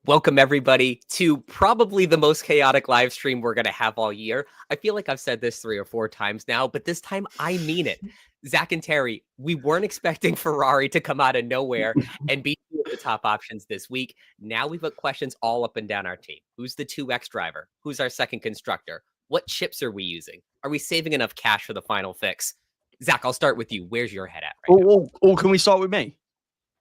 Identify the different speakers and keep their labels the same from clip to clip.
Speaker 1: Welcome, everybody, to probably the most chaotic live stream we're going to have all year. I feel like I've said this 3 or 4 times now, but this time I mean it. Zach and Terry, we weren't expecting Ferrari to come out of nowhere and be two of the top options this week. Now we've got questions all up and down our team. Who's the 2X driver? Who's our second constructor? What chips are we using? Are we saving enough cash for the final fix? Zach, I'll start with you. Where's your head at right now?
Speaker 2: Or can we start with me?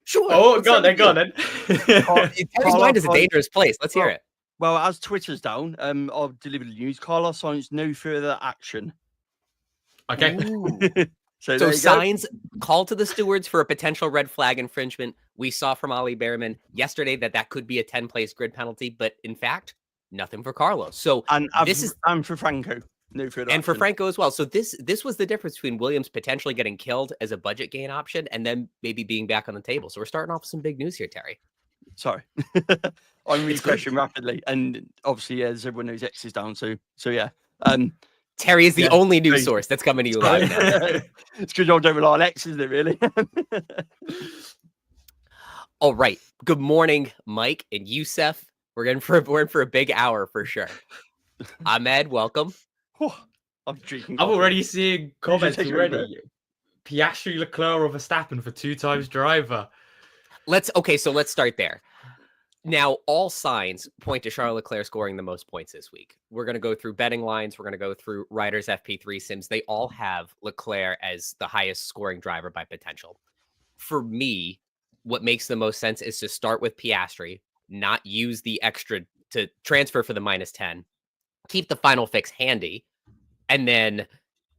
Speaker 1: Sure.
Speaker 3: Oh, go on then.
Speaker 1: Terry's mind is a dangerous place. Let's hear it.
Speaker 2: Well, as Twitter's down, I've delivered the news. Carlos Sainz, no further action.
Speaker 3: Okay.
Speaker 1: So Sainz called to the stewards for a potential red flag infringement. We saw from Ollie Bearman yesterday that could be a 10-place grid penalty, but in fact, nothing for Carlos. So
Speaker 2: and for Franco. No further
Speaker 1: and for
Speaker 2: action.
Speaker 1: Franco as well. So this was the difference between Williams potentially getting killed as a budget gain option and then maybe being back on the table. So we're starting off with some big news here, Terry.
Speaker 2: Sorry. I'm refreshing rapidly. And obviously, as everyone knows, X is down. So yeah.
Speaker 1: Terry is the only news source that's coming to you live now.
Speaker 2: It's because y'all don't rely on X, isn't it, really?
Speaker 1: All right. Good morning, Mike and Youssef. We're in for a big hour for sure. Ahmed, welcome.
Speaker 2: I'm drinking.
Speaker 3: I'm already seeing comments already. Piastri, Leclerc, or Verstappen for 2 times driver.
Speaker 1: Let's start there. Now, all signs point to Charles Leclerc scoring the most points this week. We're going to go through betting lines. We're going to go through Riders FP3 sims. They all have Leclerc as the highest scoring driver by potential. For me, what makes the most sense is to start with Piastri, not use the extra to transfer for the -10, keep the final fix handy. And then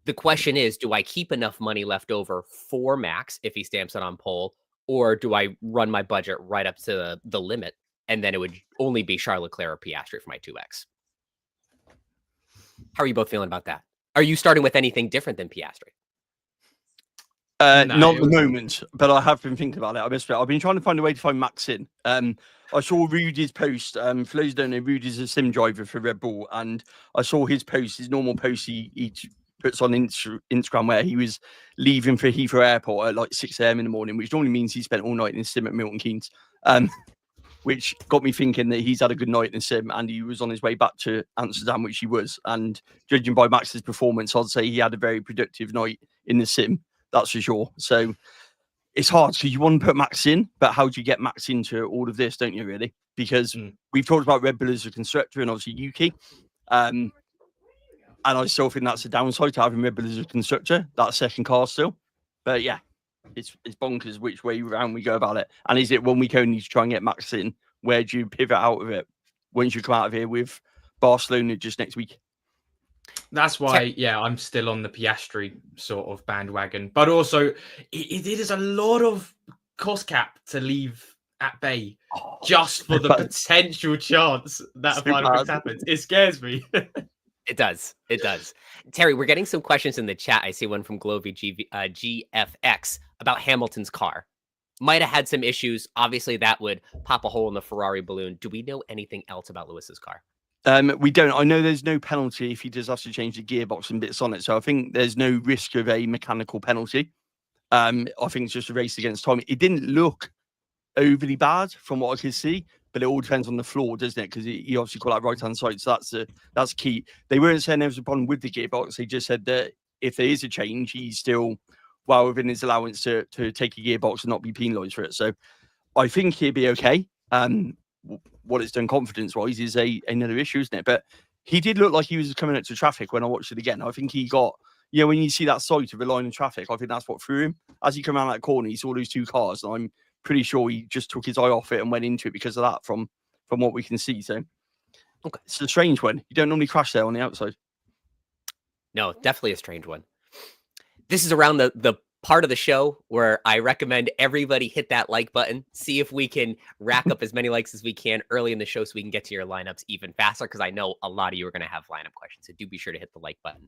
Speaker 1: the question is, do I keep enough money left over for Max if he stamps it on pole, or do I run my budget right up to the limit? And then it would only be Charles Leclerc or Piastri for my 2X. How are you both feeling about that? Are you starting with anything different than Piastri?
Speaker 2: No, not at the moment, but I have been thinking about it. I've been trying to find a way to find Max in. I saw Rudy's post. For those who don't know, Rudy's a sim driver for Red Bull, and I saw his post, his normal post he puts on Instagram, where he was leaving for Heathrow Airport at like 6 a.m. in the morning, which normally means he spent all night in the sim at Milton Keynes. Which got me thinking that he's had a good night in the sim, and he was on his way back to Amsterdam, which he was. And judging by Max's performance, I'd say he had a very productive night in the sim. That's for sure. So it's hard because you want to put Max in, but how do you get Max into all of this, don't you, really? Because we've talked about Red Bull as a constructor and obviously Yuki. And I still think that's a downside to having Red Bull as a constructor, that second car still. But yeah, it's bonkers which way around we go about it. And is it 1 week only to try and get Max in? Where do you pivot out of it once you come out of here with Barcelona just next week?
Speaker 3: That's why, I'm still on the Piastri sort of bandwagon. But also, it is a lot of cost cap to leave at bay just for the potential chance that a final fix happens. It scares me.
Speaker 1: It does. Terry, we're getting some questions in the chat. I see one from Glovey GFX about Hamilton's car. Might have had some issues. Obviously, that would pop a hole in the Ferrari balloon. Do we know anything else about Lewis's car?
Speaker 2: We don't. I know there's no penalty if he does have to change the gearbox and bits on it. So I think there's no risk of a mechanical penalty. I think it's just a race against time. It didn't look overly bad from what I could see, but it all depends on the floor, doesn't it? Because he obviously got that right-hand side. So that's key. They weren't saying there was a problem with the gearbox. They just said that if there is a change, he's still well within his allowance to take a gearbox and not be penalised for it. So I think he'll be okay. What it's done confidence-wise is another issue, isn't it? But he did look like he was coming up to traffic when I watched it again. I think he got, when you see that sight of a line of traffic, I think that's what threw him. As he came around that corner, he saw those 2 cars, and I'm pretty sure he just took his eye off it and went into it because of that from what we can see. So it's a strange one. You don't normally crash there on the outside.
Speaker 1: No, definitely a strange one. This is around the part of the show where I recommend everybody hit that like button, see if we can rack up as many likes as we can early in the show so we can get to your lineups even faster, because I know a lot of you are going to have lineup questions, so do be sure to hit the like button.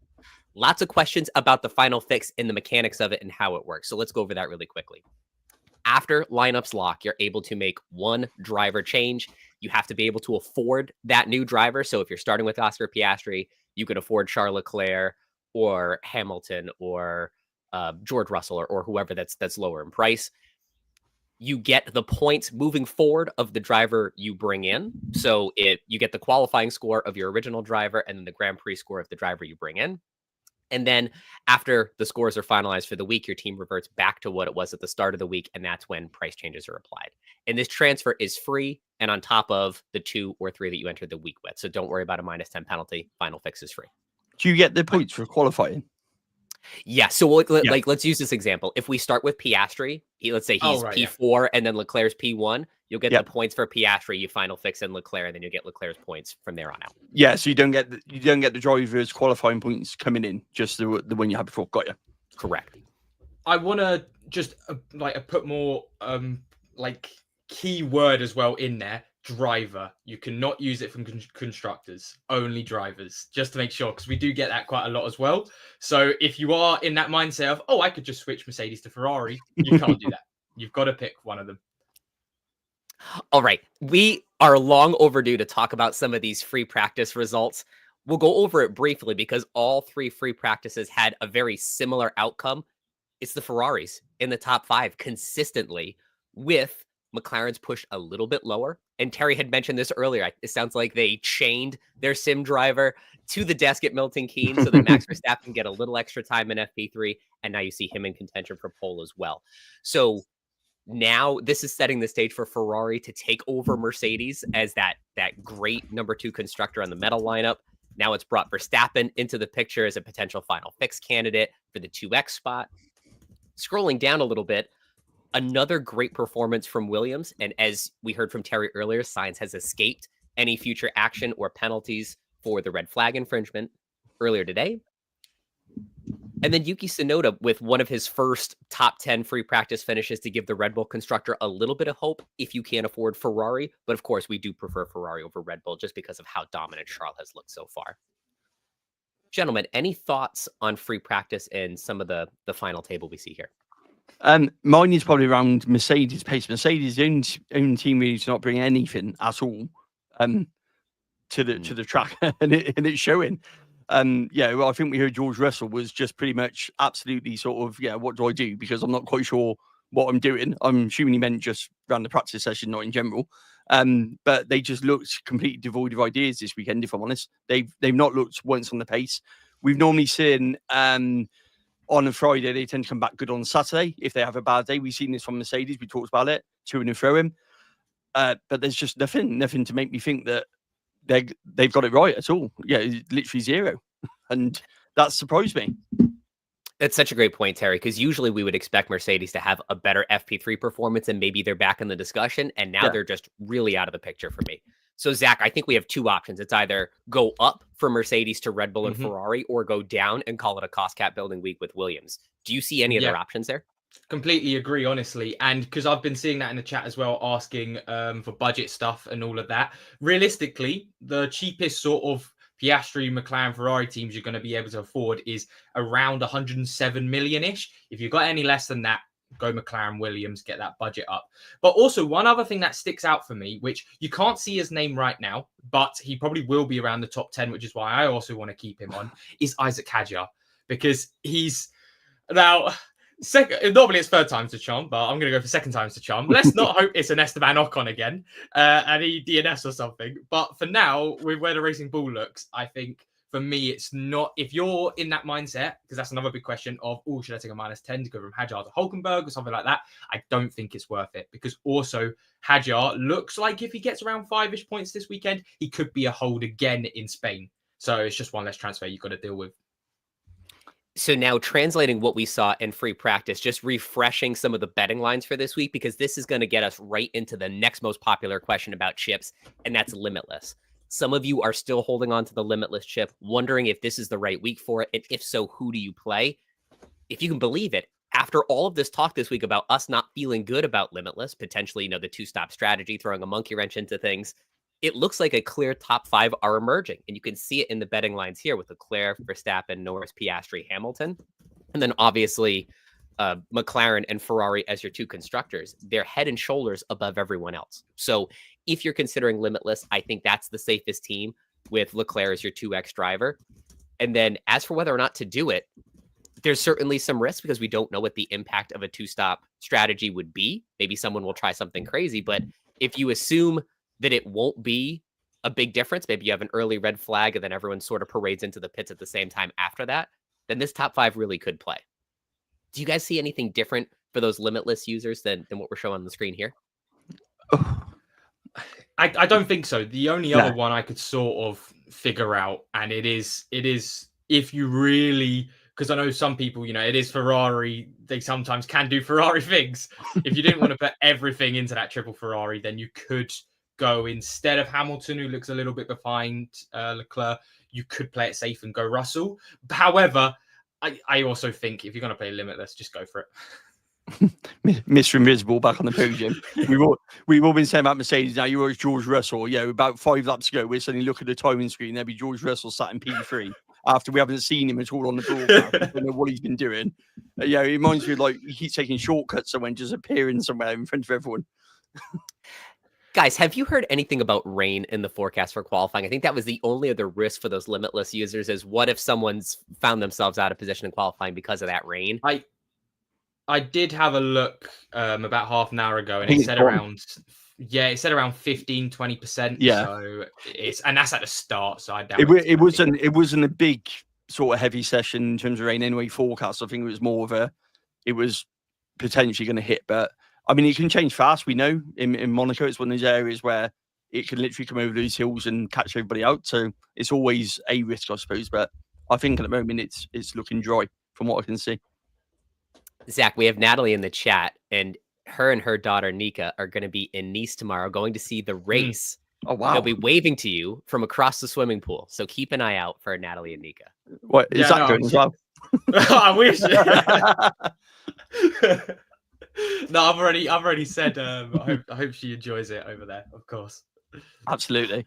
Speaker 1: Lots of questions about the final fix and the mechanics of it and how it works, so let's go over that really quickly. After lineups lock, you're able to make 1 driver change. You have to be able to afford that new driver, so if you're starting with Oscar Piastri, you can afford Charles Leclerc or Hamilton or George Russell or whoever that's lower in price. you get the points moving forward of the driver you bring in. So you get the qualifying score of your original driver and then the Grand Prix score of the driver you bring in. And then after the scores are finalized for the week, your team reverts back to what it was at the start of the week. And that's when price changes are applied. And this transfer is free and on top of the 2 or 3 that you entered the week with. So don't worry about a -10 penalty. Final fix is free.
Speaker 2: Do you get the points for qualifying?
Speaker 1: Yeah. So let's use this example. If we start with Piastri, let's say he's P4 and then Leclerc's P1, you'll get the points for Piastri. You final fix in Leclerc, and then you get Leclerc's points from there on out.
Speaker 2: Yeah. So you don't get the driver's qualifying points coming in, just the one you had before. Got you.
Speaker 1: Correct.
Speaker 3: I want to just put more key word as well in there. Driver. You cannot use it from constructors, only drivers, just to make sure, because we do get that quite a lot as well. So if you are in that mindset of, I could just switch Mercedes to Ferrari, you can't do that. You've got to pick one of them.
Speaker 1: All right. We are long overdue to talk about some of these free practice results. We'll go over it briefly because all 3 free practices had a very similar outcome. It's the Ferraris in the top 5 consistently, with McLaren's pushed a little bit lower. And Terry had mentioned this earlier. It sounds like they chained their sim driver to the desk at Milton Keynes so that Max Verstappen get a little extra time in FP3. And now you see him in contention for pole as well. So now this is setting the stage for Ferrari to take over Mercedes as that great number 2 constructor on the medal lineup. Now it's brought Verstappen into the picture as a potential final fix candidate for the 2X spot. Scrolling down a little bit, another great performance from Williams. And as we heard from Terry earlier, Sainz has escaped any future action or penalties for the red flag infringement earlier today. And then Yuki Tsunoda with one of his first top 10 free practice finishes to give the Red Bull constructor a little bit of hope if you can't afford Ferrari. But of course, we do prefer Ferrari over Red Bull just because of how dominant Charles has looked so far. Gentlemen, any thoughts on free practice and some of the final table we see here?
Speaker 2: Mine is probably around Mercedes pace. Mercedes' own team really to not bring anything at all to the track, and it's showing. I think we heard George Russell was just pretty much absolutely sort of, what do I do? Because I'm not quite sure what I'm doing. I'm assuming he meant just around the practice session, not in general. But they just looked completely devoid of ideas this weekend, if I'm honest. They've not looked once on the pace. We've normally seen on a Friday, they tend to come back good on Saturday if they have a bad day. We've seen this from Mercedes. We talked about it, to and fro him. But there's just nothing to make me think that they've got it right at all. Yeah, literally zero. And that surprised me.
Speaker 1: That's such a great point, Terry, because usually we would expect Mercedes to have a better FP3 performance and maybe they're back in the discussion. And now they're just really out of the picture for me. So, Zach, I think we have 2 options. It's either go up for Mercedes to Red Bull and Ferrari or go down and call it a cost cap building week with Williams. Do you see any other options there?
Speaker 3: Completely agree, honestly. And because I've been seeing that in the chat as well, asking for budget stuff and all of that. Realistically, the cheapest sort of Piastri, McLaren, Ferrari teams you're going to be able to afford is around 107 million-ish. If you've got any less than that, go McLaren, Williams, get that budget up. But also one other thing that sticks out for me, which you can't see his name right now, but he probably will be around the top 10, which is why I also want to keep him on, is Isaac Hadjar, because he's now normally it's 3rd time's the charm, but I'm going to go for 2nd time's the charm. Let's not hope it's an Esteban Ocon again and he DNS or something. But for now, with where the Racing Bull looks, I think for me, it's not, if you're in that mindset, because that's another big question of, should I take a -10 to go from Hadjar to Hulkenberg or something like that? I don't think it's worth it, because also Hadjar looks like if he gets around 5-ish points this weekend, he could be a hold again in Spain. So it's just one less transfer you've got to deal with.
Speaker 1: So now translating what we saw in free practice, just refreshing some of the betting lines for this week, because this is going to get us right into the next most popular question about chips, and that's Limitless. Some of you are still holding on to the Limitless chip, wondering if this is the right week for it, and if so, who do you play? If you can believe it, after all of this talk this week about us not feeling good about Limitless, potentially, the 2-stop strategy, throwing a monkey wrench into things, it looks like a clear top 5 are emerging. And you can see it in the betting lines here with Leclerc, Verstappen, Norris, Piastri, Hamilton. And then obviously McLaren and Ferrari as your 2 constructors. They're head and shoulders above everyone else. So if you're considering Limitless, I think that's the safest team with Leclerc as your 2X driver. And then as for whether or not to do it, there's certainly some risk because we don't know what the impact of a 2-stop strategy would be. Maybe someone will try something crazy, but if you assume that it won't be a big difference, maybe you have an early red flag and then everyone sort of parades into the pits at the same time after that, then this top 5 really could play. Do you guys see anything different for those Limitless users than what we're showing on the screen here?
Speaker 3: I don't think so. The only other one I could sort of figure out, and it is if you really, because I know some people, it is Ferrari. They sometimes can do Ferrari things. If you didn't want to put everything into that triple Ferrari, then you could go instead of Hamilton, who looks a little bit behind Leclerc. You could play it safe and go Russell. However, I also think if you're going to play Limitless, just go for it.
Speaker 2: Mr. Invisible back on the podium. We've all been saying about Mercedes now. You were George Russell. Yeah, about 5 laps ago, we're suddenly looking at the timing screen. There'll be George Russell sat in P3 after we haven't seen him at all on the broadcast. We don't know what he's been doing. Yeah, it reminds me of like he keeps taking shortcuts and when just appearing somewhere in front of everyone.
Speaker 1: Guys, have you heard anything about rain in the forecast for qualifying? I think that was the only other risk for those Limitless users is what if someone's found themselves out of position in qualifying because of that rain?
Speaker 3: I did have a look about half an hour ago, and it said around 15-20%.
Speaker 2: Yeah,
Speaker 3: so and that's at the start. So I doubt
Speaker 2: it wasn't a big sort of heavy session in terms of rain anyway. Forecast. I think it was more of it was potentially going to hit, but I mean it can change fast. We know in Monaco it's one of those areas where it can literally come over those hills and catch everybody out. So it's always a risk, I suppose. But I think at the moment it's looking dry from what I can see.
Speaker 1: Zach, we have Natalie in the chat, and her daughter Nika are going to be in Nice tomorrow, going to see the race.
Speaker 2: Oh wow!
Speaker 1: They'll be waving to you from across the swimming pool. So keep an eye out for Natalie and Nika.
Speaker 2: What is that doing as well?
Speaker 3: I wish. No, I've already said. I hope she enjoys it over there. Of course,
Speaker 2: absolutely.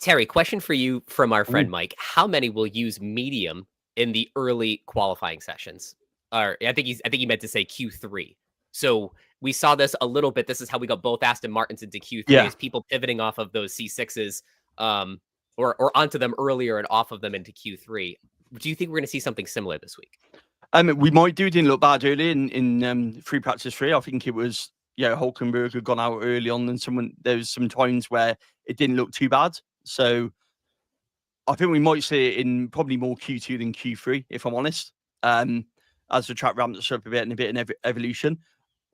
Speaker 1: Terry, question for you from our friend Mike: how many will use medium in the early qualifying sessions? Or I think he meant to say Q3. So we saw this a little bit. This is how we got both Aston Martins into Q3 is people pivoting off of those C6s or onto them earlier and off of them into Q3. Do you think we're going to see something similar this week?
Speaker 2: We might do. It didn't look bad early in free practice 3. I think it was, Hulkenberg had gone out early on and there was some times where it didn't look too bad. So I think we might see it in probably more Q2 than Q3, if I'm honest. As the track ramps up a bit and a bit in evolution.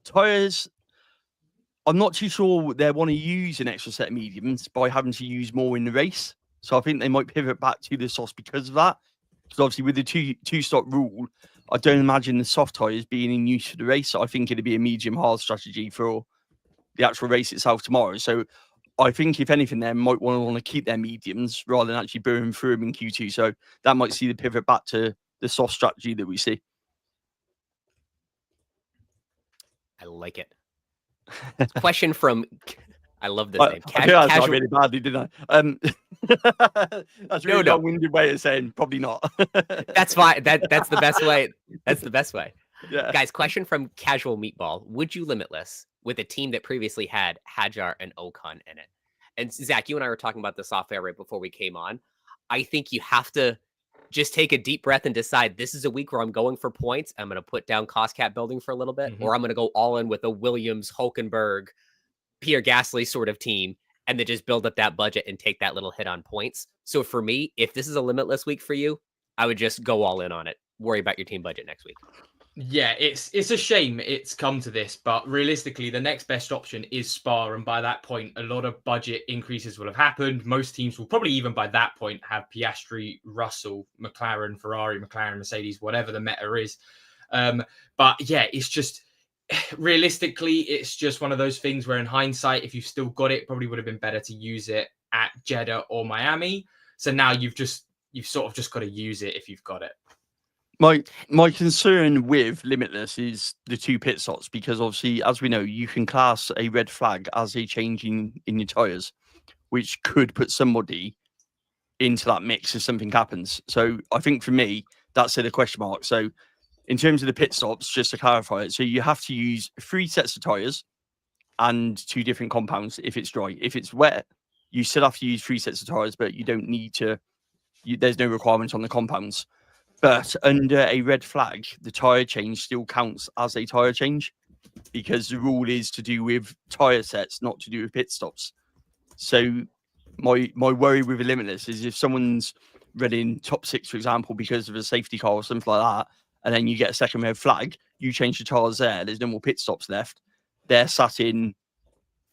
Speaker 2: Tyres, I'm not too sure they want to use an extra set of mediums by having to use more in the race. So I think they might pivot back to the softs because of that. Because obviously with the two-stop rule, I don't imagine the soft tyres being in use for the race. So I think it'd be a medium-hard strategy for the actual race itself tomorrow. So I think if anything, they might want to keep their mediums rather than actually burn through them in Q2. So that might see the pivot back to the soft strategy that we see.
Speaker 1: I like it. Question from, I love this name.
Speaker 2: I that's really badly, didn't I? That's really long-winded way of saying probably not.
Speaker 1: That's fine. That's the best way. That's the best way.
Speaker 2: Yeah.
Speaker 1: Guys, question from Casual Meatball. Would you Limitless with a team that previously had Hadjar and Ocon in it? And Zach, you and I were talking about this off air right before we came on. I think you have to just take a deep breath and decide this is a week where I'm going for points. I'm going to put down cost cap building for a little bit, or I'm going to go all in with a Williams, Hulkenberg, Pierre Gasly sort of team, and then just build up that budget and take that little hit on points. So for me, if this is a Limitless week for you, I would just go all in on it. Worry about your team budget next week.
Speaker 3: Yeah, it's a shame it's come to this, but realistically, the next best option is Spa, and by that point, a lot of budget increases will have happened. Most teams will probably even by that point have Piastri, Russell, McLaren, Ferrari, McLaren, Mercedes, whatever the meta is. But yeah, it's just realistically, it's just one of those things where in hindsight, if you've still got it, probably would have been better to use it at Jeddah or Miami. So now you've sort of just got to use it if you've got it.
Speaker 2: My concern with Limitless is the 2 pit stops, because obviously, as we know, you can class a red flag as a change in your tyres, which could put somebody into that mix if something happens. So I think for me, that's a question mark. So in terms of the pit stops, just to clarify it, so you have to use 3 sets of tyres and 2 different compounds if it's dry. If it's wet, you still have to use 3 sets of tyres, but you don't need to, there's no requirement on the compounds. But under a red flag, the tyre change still counts as a tyre change because the rule is to do with tyre sets, not to do with pit stops. So my worry with a Limitless is if someone's running top 6, for example, because of a safety car or something like that, and then you get a second red flag, you change the tyres there, there's no more pit stops left. They're sat in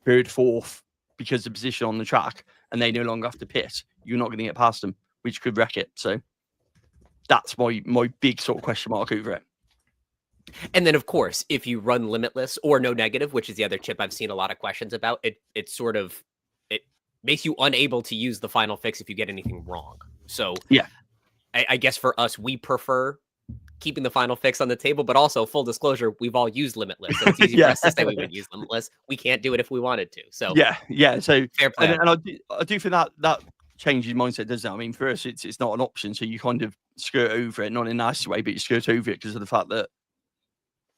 Speaker 2: 3rd, 4th because of the position on the track, and they no longer have to pit. You're not going to get past them, which could wreck it. So that's my big sort of question mark over it.
Speaker 1: And then, of course, if you run Limitless or no negative, which is the other chip I've seen a lot of questions about, it makes you unable to use the final fix if you get anything wrong. So
Speaker 2: yeah,
Speaker 1: I guess for us, we prefer keeping the final fix on the table, but also full disclosure, we've all used Limitless. So it's easy for us to say we would use Limitless. We can't do it if we wanted to. So
Speaker 2: yeah. So
Speaker 1: fair play.
Speaker 2: And I do think that changes mindset, doesn't it? I mean, for us, it's not an option. So you kind of skirt over it, not in a nice way, but you skirt over it because of the fact that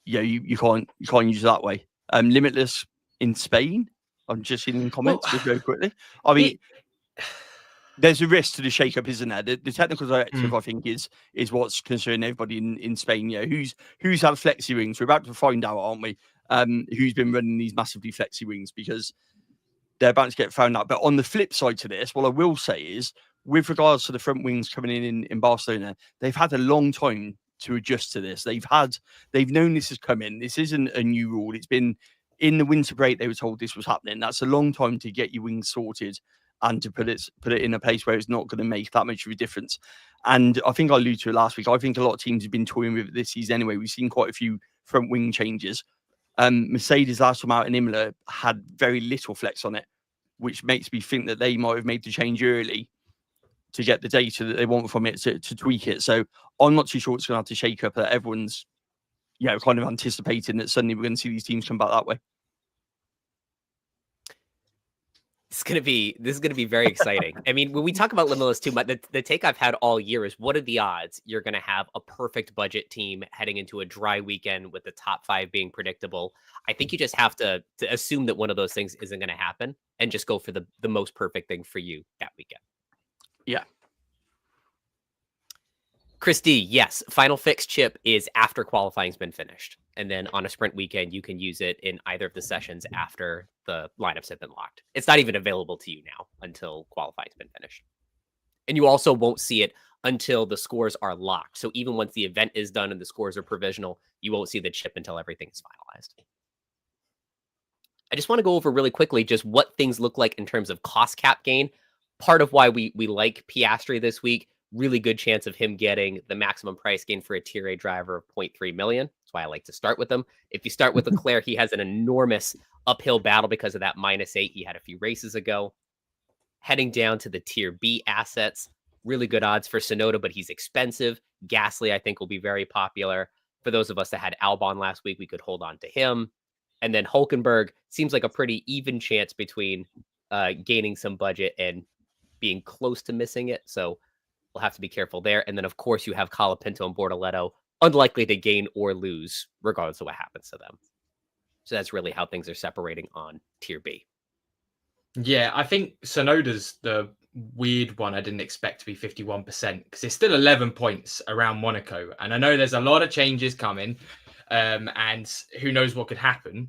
Speaker 2: you can't use it that way. Limitless in Spain. I'm just seeing in the comments just very quickly. I mean, there's a risk to the shake-up, isn't there? The technical directive, I think, is what's concerning everybody in Spain. Who's had flexi wings? We're about to find out, aren't we? Who's been running these massively flexi wings because they're about to get found out. But on the flip side to this, what I will say is, with regards to the front wings coming in Barcelona, they've had a long time to adjust to this. They've known this is coming. This isn't a new rule. It's been in the winter break. They were told this was happening. That's a long time to get your wings sorted and to put it in a place where it's not going to make that much of a difference. And I think I alluded to it last week. I think a lot of teams have been toying with it this season anyway. We've seen quite a few front wing changes. Mercedes last time out in Imola had very little flex on it, which makes me think that they might have made the change early to get the data that they want from it to tweak it. So I'm not too sure it's going to have to shake up. That everyone's kind of anticipating that suddenly we're going to see these teams come back that way.
Speaker 1: This is gonna be very exciting. I mean, when we talk about Limitless too, the take I've had all year is, what are the odds you're gonna have a perfect budget team heading into a dry weekend with the top 5 being predictable? I think you just have to assume that one of those things isn't gonna happen and just go for the most perfect thing for you that weekend.
Speaker 2: Yeah.
Speaker 1: Chris D, yes, final fix chip is after qualifying's been finished. And then on a sprint weekend, you can use it in either of the sessions after the lineups have been locked. It's not even available to you now until qualifying's been finished. And you also won't see it until the scores are locked. So even once the event is done and the scores are provisional, you won't see the chip until everything is finalized. I just want to go over really quickly just what things look like in terms of cost cap gain. Part of why we like Piastri this week, really good chance of him getting the maximum price gain for a tier A driver of 0.3 million. That's why I like to start with him. If you start with Leclerc, he has an enormous uphill battle because of that -8 he had a few races ago. Heading down to the tier B assets, really good odds for Tsunoda, but he's expensive. Gasly, I think, will be very popular. For those of us that had Albon last week, we could hold on to him. And then Hulkenberg seems like a pretty even chance between gaining some budget and being close to missing it. So we'll have to be careful there. And then, of course, you have Colapinto and Bortoletto, unlikely to gain or lose, regardless of what happens to them. So that's really how things are separating on tier B.
Speaker 3: Yeah, I think Tsunoda's the weird one I didn't expect to be 51%, because it's still 11 points around Monaco. And I know there's a lot of changes coming, and who knows what could happen.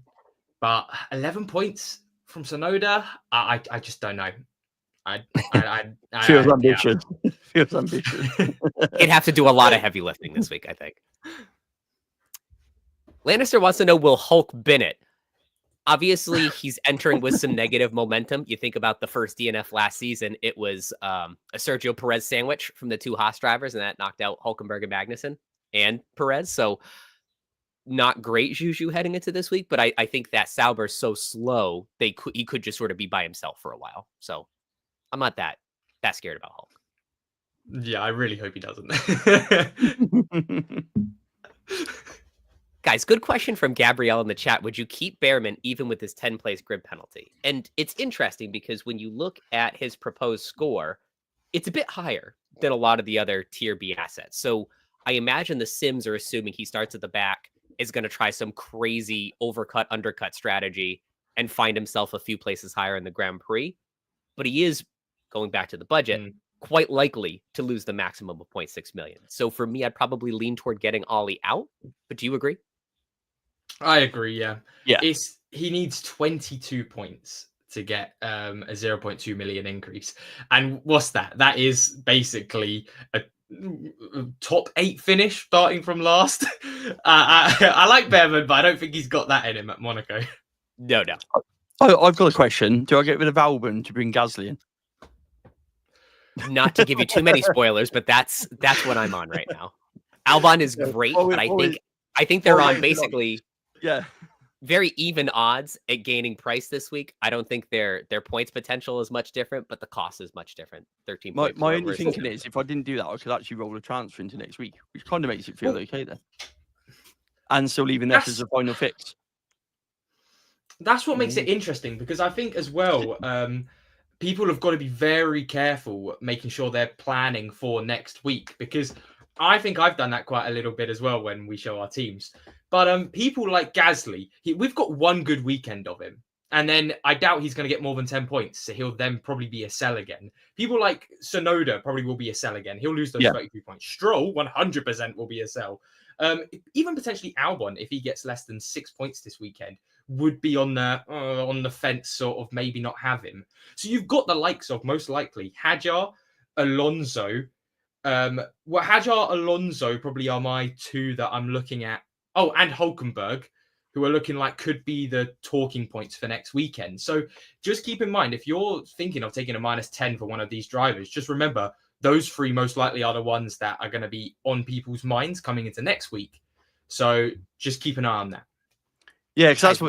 Speaker 3: But 11 points from Tsunoda, I just don't know.
Speaker 2: Feels ambitious. Yeah. Feels ambitious.
Speaker 1: He'd have to do a lot of heavy lifting this week, I think. Lannister wants to know, will Hulk bin it? Obviously, he's entering with some negative momentum. You think about the first DNF last season, it was a Sergio Perez sandwich from the two Haas drivers, and that knocked out Hulkenberg and Magnussen and Perez. So not great juju heading into this week, but I think that Sauber's so slow, he could just sort of be by himself for a while. So I'm not that scared about Hulk.
Speaker 3: Yeah, I really hope he doesn't.
Speaker 1: Guys, good question from Gabrielle in the chat. Would you keep Bearman even with his 10-place grid penalty? And it's interesting because when you look at his proposed score, it's a bit higher than a lot of the other tier B assets. So I imagine the Sims are assuming he starts at the back, is going to try some crazy undercut strategy and find himself a few places higher in the Grand Prix. But he is, going back to the budget, quite likely to lose the maximum of 0.6 million. So for me, I'd probably lean toward getting Ollie out. But do you agree?
Speaker 3: I agree. Yeah.
Speaker 2: Yeah.
Speaker 3: He needs 22 points to get a 0.2 million increase. And what's that? That is basically a top 8 finish starting from last. I like Bearman, but I don't think he's got that in him at Monaco.
Speaker 1: No.
Speaker 2: I've got a question. Do I get rid of Albon to bring Gasly in?
Speaker 1: Not to give you too many spoilers, but that's what I'm on right now. Albon is great, but I think they're on basically very even odds at gaining price this week. I don't think their points potential is much different, but the cost is much different. 13.
Speaker 2: My only thinking is if I didn't do that, I could actually roll a transfer into next week, which kind of makes it feel okay then. And still leaving that as a final fix.
Speaker 3: That's what makes it interesting, because I think as well, people have got to be very careful making sure they're planning for next week, because I think I've done that quite a little bit as well when we show our teams. But people like Gasly, we've got one good weekend of him, and then I doubt he's going to get more than 10 points, so he'll then probably be a sell again. People like Sonoda probably will be a sell again. He'll lose those 32 points. Stroll, 100% will be a sell. Even potentially Albon, if he gets less than 6 points this weekend, would be on the fence, sort of maybe not have him. So you've got the likes of, most likely, Hadjar, Alonso. Hadjar, Alonso probably are my 2 that I'm looking at. Oh, and Hulkenberg, who are looking like could be the talking points for next weekend. So just keep in mind, if you're thinking of taking a -10 for one of these drivers, just remember those 3 most likely are the ones that are going to be on people's minds coming into next week. So just keep an eye on that.
Speaker 2: Yeah, because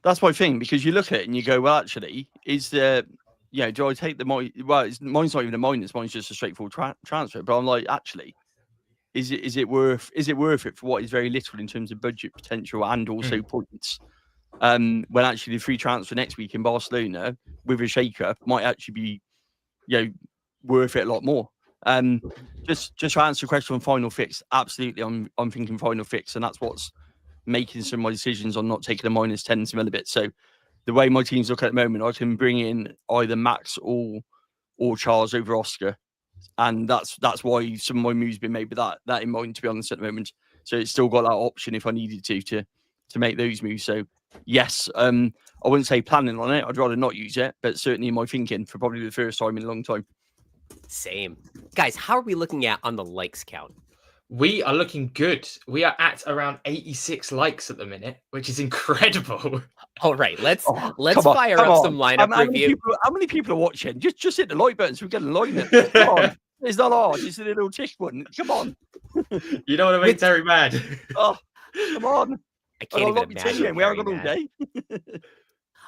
Speaker 2: that's my thing. Because you look at it and you go, well, actually, is there, do I take the mine's not even a minus, mine's just a straightforward transfer. But I'm like, actually, is it worth it for what is very little in terms of budget potential and also points? When actually the free transfer next week in Barcelona with a shake-up might actually be, worth it a lot more. Just to answer the question on final fix, absolutely, I'm thinking final fix, and that's what's making some of my decisions on not taking a -10 to Millibit. So the way my teams look at the moment, I can bring in either Max or Charles over Oscar, and that's why some of my moves been made with that in mind, to be honest, at the moment. So it's still got that option if I needed to make those moves. So yes, I wouldn't say planning on it. I'd rather not use it, but certainly in my thinking for probably the first time in a long time.
Speaker 1: Same. Guys, how are we looking at on the likes count?
Speaker 3: We are looking good. We are at around 86 likes at the minute, which is incredible.
Speaker 1: All right, let's fire up some lineup review.
Speaker 2: How many people are watching? Just hit the like button so we get a line it. Come on. It's not hard. It's a little tick one. Come on.
Speaker 3: You don't want to make Terry mad.
Speaker 2: Oh, come on.
Speaker 1: I can't even imagine.
Speaker 2: We haven't got all day.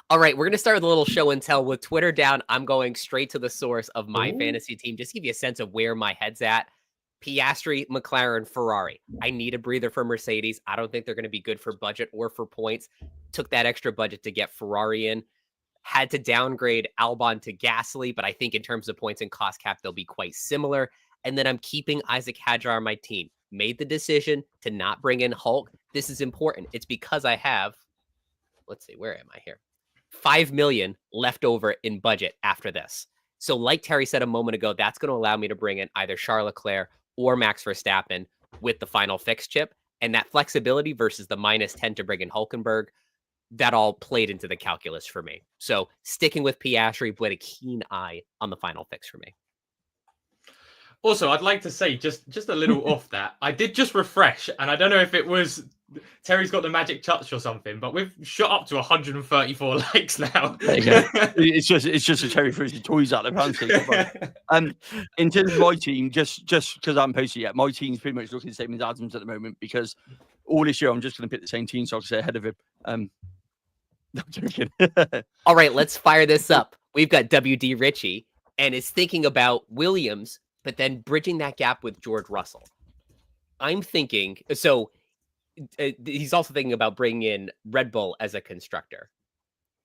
Speaker 1: All right, we're going to start with a little show and tell. With Twitter down, I'm going straight to the source of my fantasy team. Just to give you a sense of where my head's at. Piastri, McLaren, Ferrari. I need a breather for Mercedes. I don't think they're going to be good for budget or for points. Took that extra budget to get Ferrari in. Had to downgrade Albon to Gasly, but I think in terms of points and cost cap, they'll be quite similar. And then I'm keeping Isaac Hadjar on my team. Made the decision to not bring in Hulk. This is important. It's because I have, let's see, where am I here? 5 million left over in budget after this. So like Terry said a moment ago, that's going to allow me to bring in either Charles Leclerc or Max Verstappen with the final fix chip. And that flexibility versus the -10 to bring in Hulkenberg, that all played into the calculus for me. So sticking with Piastri, but a keen eye on the final fix for me.
Speaker 3: Also, I'd like to say, just a little off that, I did just refresh, and I don't know if it was Terry's got the magic touch or something, but we've shot up to 134 likes now.
Speaker 2: There you go. It's just a Terry throws his toys out there. In terms of my team, just because I haven't posted yet, my team's pretty much looking the same as Adam's at the moment, because all this year I'm just going to pick the same team so I can stay ahead of him. I'm joking.
Speaker 1: All right, let's fire this up. We've got WD Ritchie, and is thinking about Williams, but then bridging that gap with George Russell. I'm thinking, so he's also thinking about bringing in Red Bull as a constructor.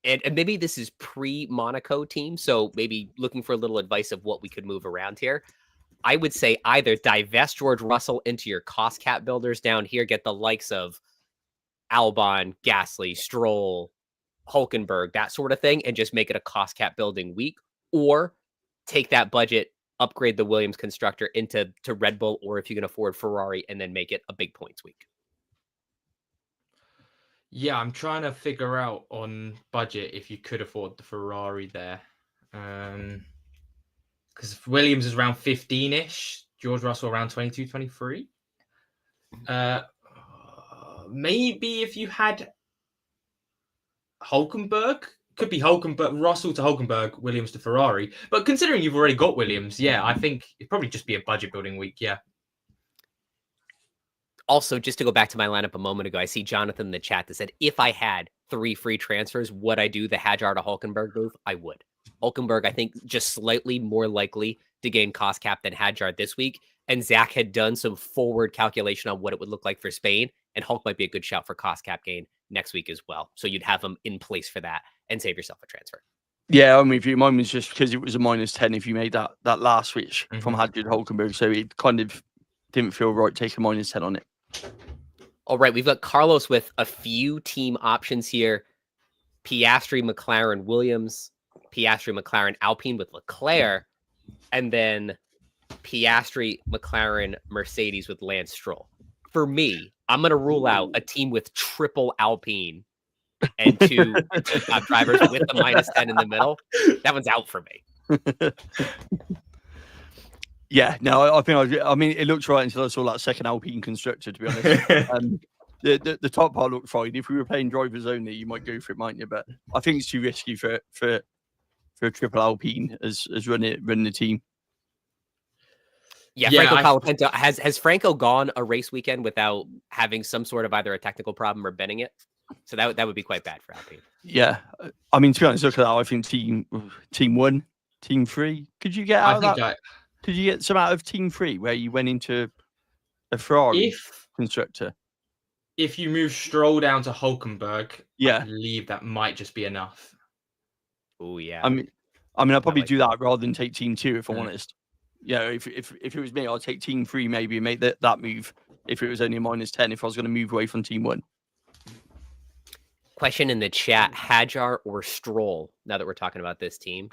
Speaker 1: And maybe this is pre-Monaco team, so maybe looking for a little advice of what we could move around here. I would say either divest George Russell into your cost cap builders down here, get the likes of Albon, Gasly, Stroll, Hulkenberg, that sort of thing, and just make it a cost cap building week, or take that budget upgrade the Williams constructor to Red Bull, or if you can afford Ferrari and then make it a big points week.
Speaker 3: Yeah, I'm trying to figure out on budget if you could afford the Ferrari there. Because Williams is around 15-ish, George Russell around 22, 23. Maybe if you had Hulkenberg, could be Hulkenberg, Russell to Hulkenberg, Williams to Ferrari. But considering you've already got Williams, yeah, I think it'd probably just be a budget building week. Yeah.
Speaker 1: Also, just to go back to my lineup a moment ago, I see Jonathan in the chat that said, if I had 3 free transfers, would I do the Hadjar to Hulkenberg move? I would. Hulkenberg, I think, just slightly more likely to gain cost cap than Hadjar this week. And Zach had done some forward calculation on what it would look like for Spain. And Hulk might be a good shout for cost cap gain next week as well. So you'd have him in place for that and save yourself a transfer.
Speaker 2: Yeah, I'm with you. Mine was just because it was a -10 if you made that last switch from Hadjar to Hulkenberg. So it kind of didn't feel right taking -10 on it.
Speaker 1: All right, we've got Carlos with a few team options here. Piastri, McLaren, Williams, Piastri, McLaren, Alpine with Leclerc, and then Piastri, McLaren, Mercedes with Lance Stroll. For me, I'm going to rule out a team with triple Alpine and two top drivers with the -10 in the middle. That one's out for me.
Speaker 2: Yeah, no, I mean, it looked right until I saw that second Alpine constructor, to be honest. The top part looked fine. If we were playing drivers only, you might go for it, mightn't you? But I think it's too risky for a triple Alpine as running the team.
Speaker 1: Yeah, Franco Colapinto, has Franco gone a race weekend without having some sort of either a technical problem or bending it? So that would be quite bad for Alpine.
Speaker 2: Yeah, I mean, to be honest, look at that. I think team 1, team 3. Could you get out of that? Could you get some out of team 3 where you went into a Ferrari constructor?
Speaker 3: If you move Stroll down to Hulkenberg,
Speaker 2: yeah,
Speaker 3: I believe that might just be enough.
Speaker 1: Oh yeah.
Speaker 2: I mean, I'd probably do that rather than take team 2 if I'm honest. Yeah, if it was me, I'd take team 3 maybe and make that move if it was only a -10 if I was going to move away from team 1.
Speaker 1: Question in the chat: Hadjar or Stroll? Now that we're talking about this team,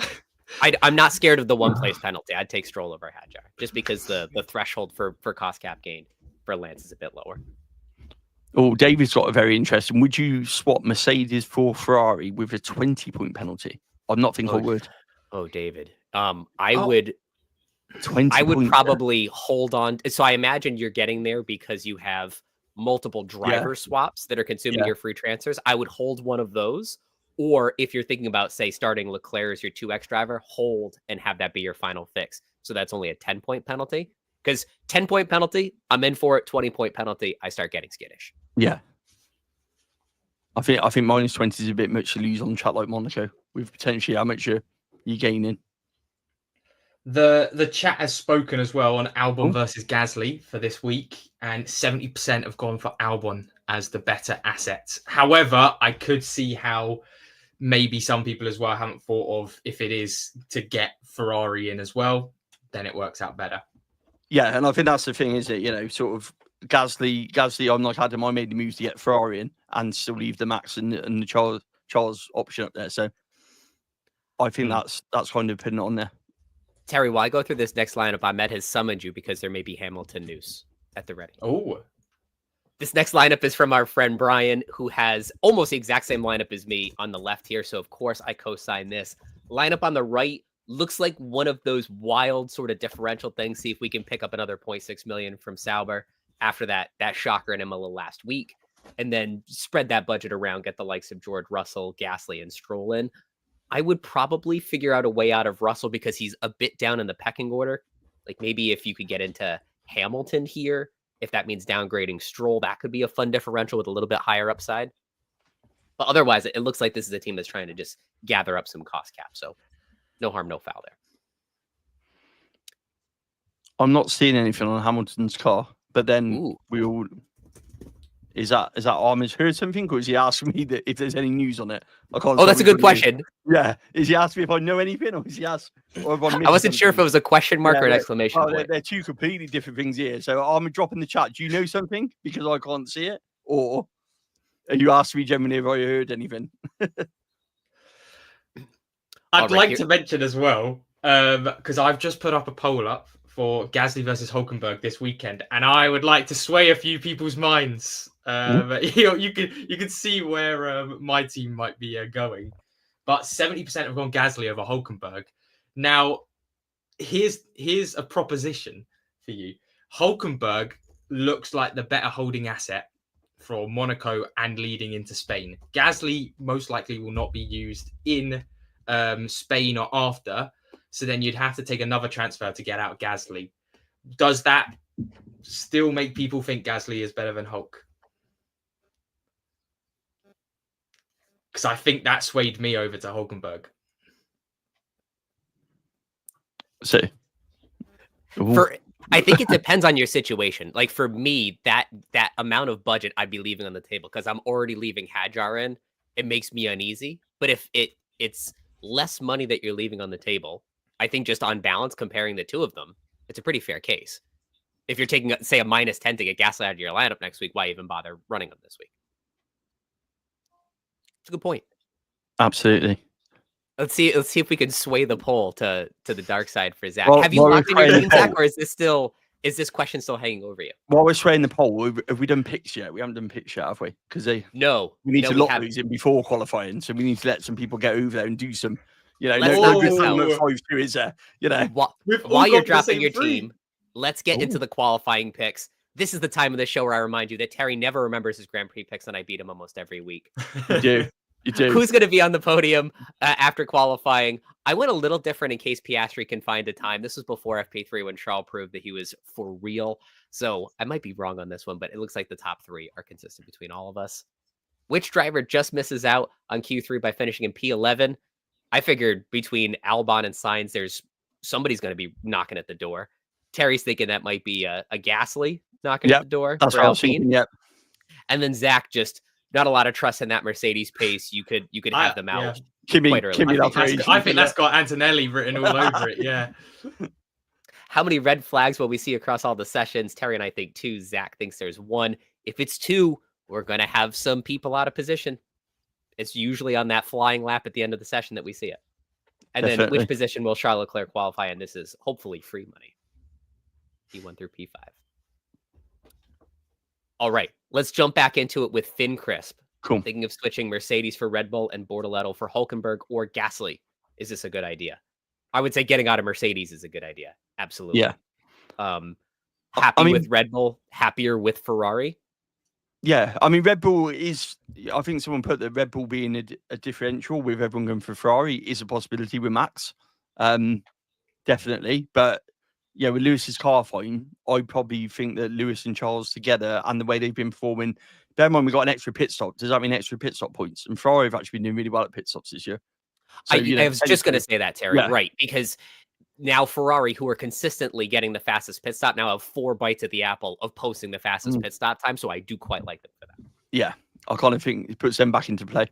Speaker 1: I'm not scared of the 1 place penalty. I'd take Stroll over Hadjar just because the threshold for cost cap gain for Lance is a bit lower.
Speaker 2: Oh, David's got a very interesting. Would you swap Mercedes for Ferrari with a 20-point penalty? I'm not thinking I would.
Speaker 1: Oh, David. I would
Speaker 2: 20
Speaker 1: I would probably hold on. So I imagine you're getting there because you have multiple driver swaps that are consuming your free transfers. I would hold one of those. Or if you're thinking about, say, starting Leclerc as your 2x driver, hold and have that be your final fix. So that's only a 10-point penalty. Because 10-point penalty, I'm in for it. 20-point penalty, I start getting skittish.
Speaker 2: Yeah. I think -20 is a bit much to lose on a track like Monaco with potentially how much you're gaining.
Speaker 3: The chat has spoken as well on Albon versus Gasly for this week, and 70% have gone for Albon as the better asset. However, I could see how maybe some people as well haven't thought of if it is to get Ferrari in as well, then it works out better. Yeah,
Speaker 2: and I think that's the thing, is it? Sort of Gasly, I'm like Adam, I made the moves to get Ferrari in and still leave the Max and the Charles option up there. So I think that's kind of putting it on there.
Speaker 1: Terry, while I go through this next lineup, Ahmed has summoned you because there may be Hamilton news at the ready.
Speaker 3: Oh.
Speaker 1: This next lineup is from our friend Brian, who has almost the exact same lineup as me on the left here. So, of course, I co-sign this. Lineup on the right looks like one of those wild sort of differential things. See if we can pick up another 0.6 million from Sauber after that shocker in Imola last week. And then spread that budget around, get the likes of George Russell, Gasly, and Stroll in. I would probably figure out a way out of Russell because he's a bit down in the pecking order. Like maybe if you could get into Hamilton here, if that means downgrading Stroll, that could be a fun differential with a little bit higher upside. But otherwise, it looks like this is a team that's trying to just gather up some cost cap. So no harm, no foul there.
Speaker 2: I'm not seeing anything on Hamilton's car, but then we all... Is that Armin's heard something, or is he asking me that if there's any news on it? I can't.
Speaker 1: Oh, that's a good question.
Speaker 2: Yeah, is he asking me if I know anything, or is he asked?
Speaker 1: I wasn't sure if it was a question mark or an exclamation point.
Speaker 2: They're two completely different things here. So Armin, drop in the chat. Do you know something because I can't see it, or are you asking me genuinely if I heard anything?
Speaker 3: I'd like to mention as well Because I've just put up a poll up for Gasly versus Hulkenberg this weekend, and I would like to sway a few people's minds. You can see where my team might be going, but 70% have gone Gasly over Hulkenberg. Now, here's a proposition for you. Hulkenberg looks like the better holding asset for Monaco and leading into Spain. Gasly most likely will not be used in Spain or after, so then you'd have to take another transfer to get out Gasly. Does that still make people think Gasly is better than Hulk? Because I think that swayed me over to Hulkenberg.
Speaker 2: So,
Speaker 1: I think it depends on your situation. Like for me, that amount of budget I'd be leaving on the table because I'm already leaving Hadjar in. It makes me uneasy. But if it's less money that you're leaving on the table, I think just on balance, comparing the two of them, it's a pretty fair case. If you're taking, say, a -10 to get Gasly out of your lineup next week, why even bother running them this week? It's a good point.
Speaker 2: Absolutely.
Speaker 1: Let's see if we can sway the poll to the dark side for Zach.
Speaker 2: Well,
Speaker 1: Have you locked in your team, Zach, or is this question still hanging over you?
Speaker 2: While we're swaying the poll, have we done picks yet? We haven't done picks yet, have we? Because we need to lock those in before qualifying, so we need to let some people get over there and do some. No good film at 5-2, is there?
Speaker 1: While you're dropping your team, let's get into the qualifying picks. This is the time of the show where I remind you that Terry never remembers his Grand Prix picks, and I beat him almost every week.
Speaker 2: You do.
Speaker 1: Who's going to be on the podium after qualifying? I went a little different in case Piastri can find a time. This was before FP3 when Charles proved that he was for real. So I might be wrong on this one, but it looks like the top three are consistent between all of us. Which driver just misses out on Q3 by finishing in P11? I figured between Albon and Sainz, somebody's going to be knocking at the door. Terry's thinking that might be a Gasly knocking at the door.
Speaker 2: That's what I was thinking. Yep.
Speaker 1: And then Zach just not a lot of trust in that Mercedes pace. You could have them out.
Speaker 2: Kimi,
Speaker 3: I think that's got Antonelli written all over it. Yeah.
Speaker 1: How many red flags will we see across all the sessions? Terry and I think 2. Zach thinks there's 1. If it's 2, we're going to have some people out of position. It's usually on that flying lap at the end of the session that we see it. And then which position will Charles Leclerc qualify in? This is hopefully free money. P1 through P5. All right, let's jump back into it with Finn Crisp.
Speaker 2: Cool.
Speaker 1: Thinking of switching Mercedes for Red Bull and Bortoletto for Hulkenberg or Gasly. Is this a good idea? I would say getting out of Mercedes is a good idea. Absolutely.
Speaker 2: Yeah.
Speaker 1: Happy with Red Bull, happier with Ferrari.
Speaker 2: Yeah, I mean, Red Bull is, I think someone put that Red Bull being a differential with everyone going for Ferrari is a possibility with Max. Definitely. But yeah, with Lewis's car fine, I probably think that Lewis and Charles together and the way they've been performing, bear in mind we got an extra pit stop. Does that mean extra pit stop points? And Ferrari have actually been doing really well at pit stops this year. So,
Speaker 1: I was just going to say that, Terry, right? Because now Ferrari, who are consistently getting the fastest pit stop, now have 4 bites at the apple of posting the fastest pit stop time. So I do quite like them for that.
Speaker 2: Yeah, I kind of think it puts them back into play.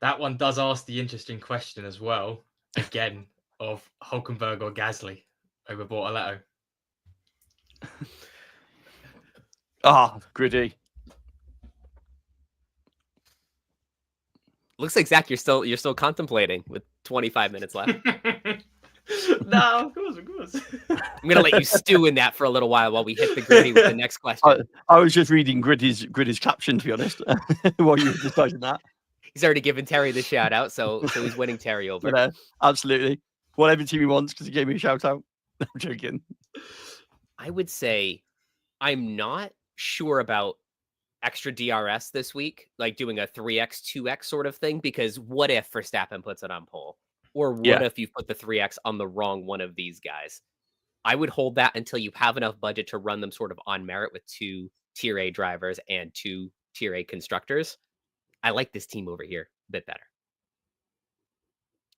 Speaker 3: That one does ask the interesting question as well, again, of Hulkenberg or Gasly over Bortoletto.
Speaker 2: Gritty.
Speaker 1: Looks like Zach, you're still contemplating with 25 minutes left.
Speaker 3: No, of course.
Speaker 1: I'm gonna let you stew in that for a little while we hit the Gritty with the next question.
Speaker 2: I was just reading Gritty's caption, to be honest, while you were deciding that.
Speaker 1: He's already given Terry the shout out, so he's winning Terry over.
Speaker 2: Yeah, absolutely. Whatever team he wants, because he gave me a shout out. I'm joking.
Speaker 1: I would say I'm not sure about extra DRS this week, like doing a 3x, 2x sort of thing, because what if Verstappen puts it on pole? Or what if you put the 3x on the wrong one of these guys? I would hold that until you have enough budget to run them sort of on merit with 2 Tier A drivers and 2 Tier A constructors. I like this team over here a bit better.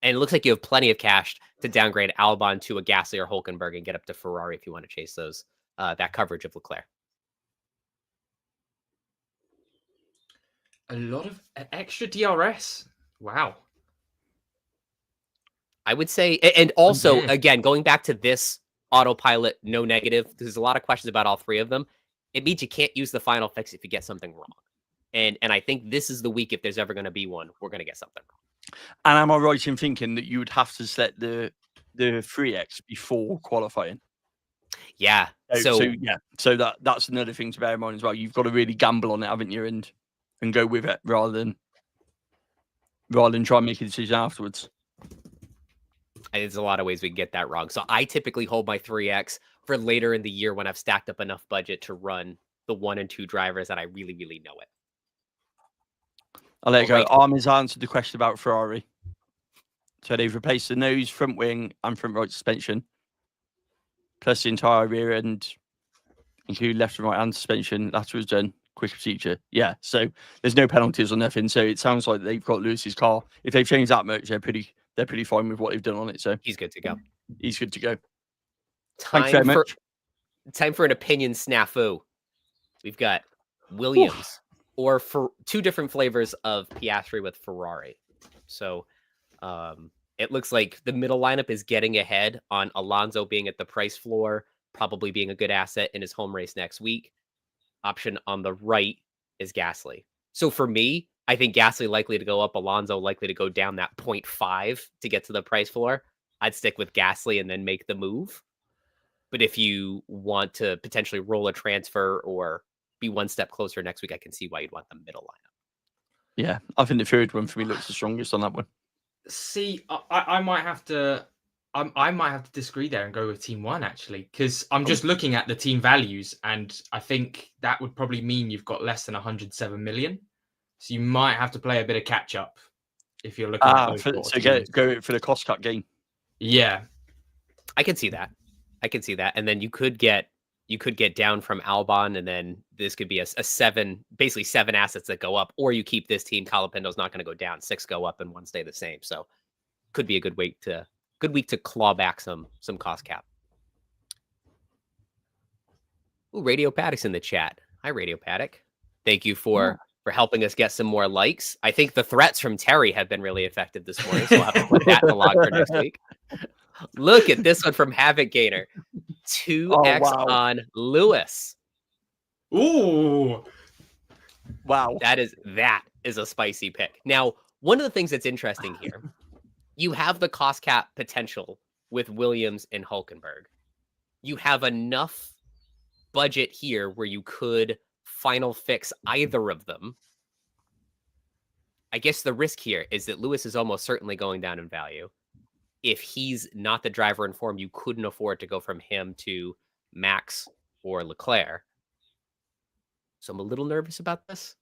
Speaker 1: And it looks like you have plenty of cash to downgrade Albon to a Gasly or Hulkenberg and get up to Ferrari if you want to chase those that coverage of Leclerc.
Speaker 3: A lot of extra DRS. Wow.
Speaker 1: I would say, and also, again, going back to this autopilot, no negative, there's a lot of questions about all 3 of them. It means you can't use the final fix if you get something wrong. And I think this is the week, if there's ever going to be one, we're going to get something wrong.
Speaker 2: And am I right in thinking that you would have to select the 3X before qualifying?
Speaker 1: Yeah.
Speaker 2: So that's another thing to bear in mind as well. You've got to really gamble on it, haven't you, and go with it rather than try and make a decision afterwards.
Speaker 1: There's a lot of ways we can get that wrong. So I typically hold my 3X for later in the year when I've stacked up enough budget to run the 1 and 2 drivers and I really, really know it.
Speaker 2: I'll let you go. Armin's answered the question about Ferrari. So they've replaced the nose, front wing, and front right suspension, plus the entire rear end, including left and right hand suspension. That was done. Quick procedure. Yeah. So there's no penalties or nothing. So it sounds like they've got Lewis's car. If they've changed that much, they're pretty fine with what they've done on it. So
Speaker 1: he's good to go.
Speaker 2: He's good to go. Thanks very much.
Speaker 1: Time for an opinion snafu. We've got Williams or for 2 different flavors of Piastri with Ferrari. So it looks like the middle lineup is getting ahead on Alonso being at the price floor, probably being a good asset in his home race next week. Option on the right is Gasly. So for me, I think Gasly likely to go up, Alonso likely to go down that 0.5 to get to the price floor. I'd stick with Gasly and then make the move. But if you want to potentially roll a transfer or be one step closer next week, I can see why you'd want the middle lineup.
Speaker 2: Yeah, I think the third one for me looks the strongest on that one.
Speaker 3: See, I might have to disagree there and go with Team 1 actually, because I'm just looking at the team values, and I think that would probably mean you've got less than 107 million. So you might have to play a bit of catch up if you're looking at those.
Speaker 2: So go for the cost cut game.
Speaker 3: Yeah,
Speaker 1: I can see that. And then you could get down from Albon, and then this could be a 7 assets that go up, or you keep this team. Colapinto's not going to go down. 6 go up and 1 stay the same. So could be a good week to claw back some cost cap. Ooh, Radio Paddock's in the chat. Hi, Radio Paddock. Thank you for helping us get some more likes. I think the threats from Terry have been really effective this morning, so we'll have to put that in the log for next week. Look at this one from Havoc Gainer. 2X on Lewis.
Speaker 3: Ooh.
Speaker 2: Wow.
Speaker 1: That is a spicy pick. Now, one of the things that's interesting here, you have the cost cap potential with Williams and Hulkenberg. You have enough budget here where you could final fix either of them. I guess the risk here is that Lewis is almost certainly going down in value. If he's not the driver in form, you couldn't afford to go from him to Max or Leclerc. So I'm a little nervous about this.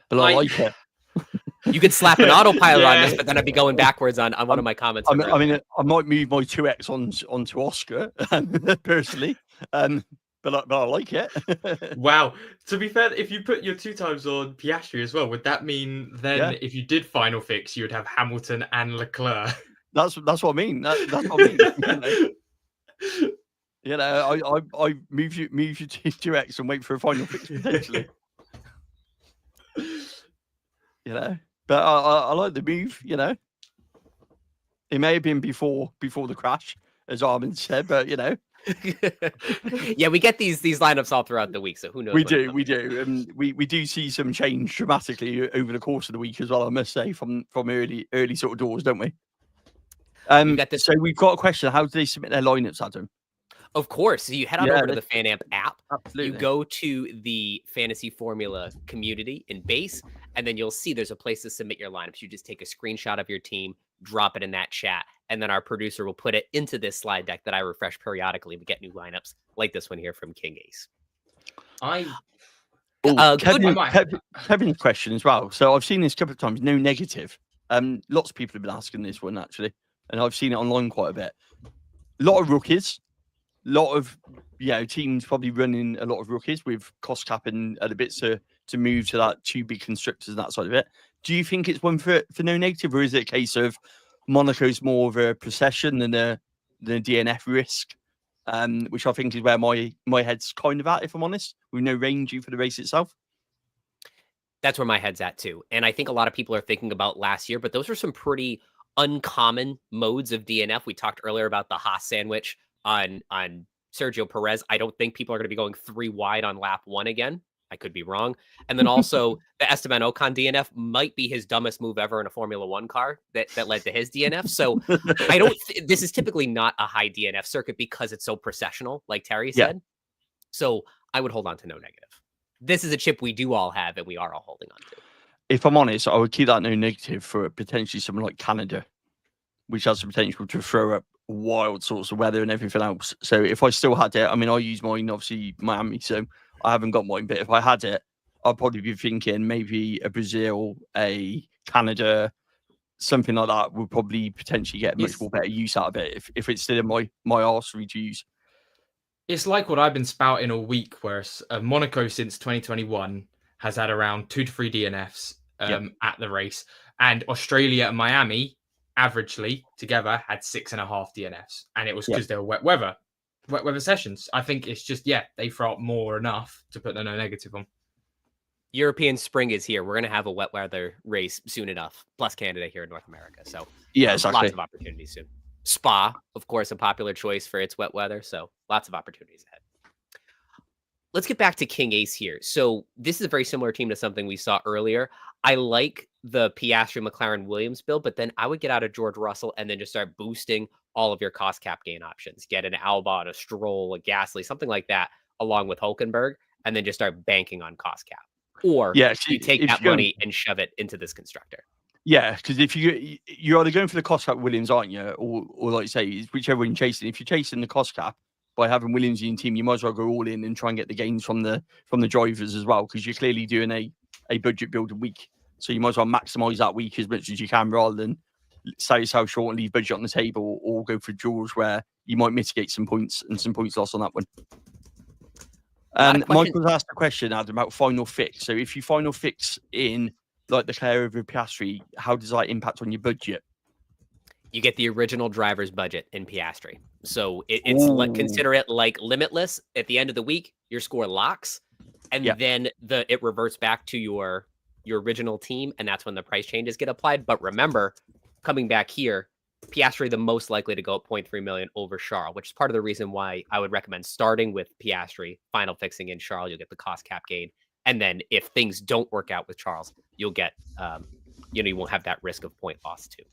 Speaker 2: But I like it.
Speaker 1: You could slap an autopilot on this, but then I'd be going backwards on one of my comments.
Speaker 2: I mean, I might move my 2X onto Oscar personally, but I like it.
Speaker 3: Wow. To be fair, if you put your 2 times on Piastri as well, would that mean then if you did final fix, you would have Hamilton and Leclerc?
Speaker 2: That's what I mean. That's what I mean. You know, I move you 2X and wait for a final fix potentially. You know, but I like the move. You know, it may have been before the crash, as Armin said, but you know.
Speaker 1: Yeah, we get these lineups all throughout the week, so who knows?
Speaker 2: We do, and we do see some change dramatically over the course of the week as well. I must say, from early sort of doors, don't we? So we've got a question: how do they submit their lineups, Adam?
Speaker 1: Of course, so you head on over to the FanAmp app.
Speaker 2: Absolutely.
Speaker 1: You go to the Fantasy Formula community in base, and then you'll see there's a place to submit your lineups. You just take a screenshot of your team, drop it in that chat, and then our producer will put it into this slide deck that I refresh periodically. We get new lineups like this one here from King Ace.
Speaker 2: Kevin's question as well. So I've seen this a couple of times. No negative. Lots of people have been asking this one actually, and I've seen it online quite a bit. A lot of rookies. A lot of teams probably running a lot of rookies with cost cap and a bit to move to that 2 big constructors and that side of it. Do you think it's one for no negative, or is it a case of Monaco's more of a procession than a DNF risk? Which I think is where my head's kind of at, if I'm honest, with no range for the race itself.
Speaker 1: That's where my head's at too. And I think a lot of people are thinking about last year, but those are some pretty uncommon modes of DNF. We talked earlier about the Haas sandwich on Sergio Perez. I don't think people are going to be going 3 wide on lap 1 again. I could be wrong. And then also the Esteban Ocon DNF might be his dumbest move ever in a Formula One car that led to his DNF. So I don't, this is typically not a high DNF circuit because it's so processional, like Terry said. So I would hold on to no negative. This is a chip we do all have and we are all holding on to.
Speaker 2: If I'm honest, I would keep that no negative for potentially something like Canada, which has the potential to throw up wild sorts of weather and everything else. So if I still had it, I mean, I use mine, obviously, Miami, so I haven't got mine. But if I had it, I'd probably be thinking maybe a Brazil, a Canada, something like that would probably potentially get much more better use out of it if it's still in my arsenal to use.
Speaker 3: It's like what I've been spouting all week, where Monaco since 2021 has had around 2 to 3 DNFs at the race. And Australia and Miami, averagely together, had 6.5 DNFs. And it was because they were wet weather sessions. I think it's just, they throw up more enough to put the no negative on.
Speaker 1: European spring is here. We're going to have a wet weather race soon enough, plus Canada here in North America. So
Speaker 2: exactly.
Speaker 1: Lots of opportunities soon. Spa, of course, a popular choice for its wet weather. So lots of opportunities ahead. Let's get back to King Ace here. So this is a very similar team to something we saw earlier. I like the Piastri McLaren Williams build, but then I would get out of George Russell and then just start boosting all of your cost cap gain options. Get an Albon, a Stroll, a Gasly, something like that, along with Hulkenberg, and then just start banking on cost cap. Or you take that money and shove it into this constructor.
Speaker 2: Yeah, because if you're either going for the cost cap Williams, aren't you? Or like you say, whichever one you're chasing. If you're chasing the cost cap by having Williams in your team, you might as well go all in and try and get the gains from the drivers as well, because you're clearly doing a budget build a week. So you might as well maximize that week as much as you can rather than sell yourself short and leave budget on the table, or go for draws where you might mitigate some points and some points lost on that one. Michael's asked a question, Adam, about final fix. So if you final fix in like the carryover Piastri, how does that impact on your budget?
Speaker 1: You get the original driver's budget in Piastri. So it's consider it like Limitless. At the end of the week, your score locks, and then it reverts back to your original team, and that's when the price changes get applied. But remember, coming back here, Piastri the most likely to go up 0.3 million over Charles, which is part of the reason why I would recommend starting with Piastri, final fixing in Charles. You'll get the cost cap gain, and then if things don't work out with Charles, you'll get you won't have that risk of point loss too.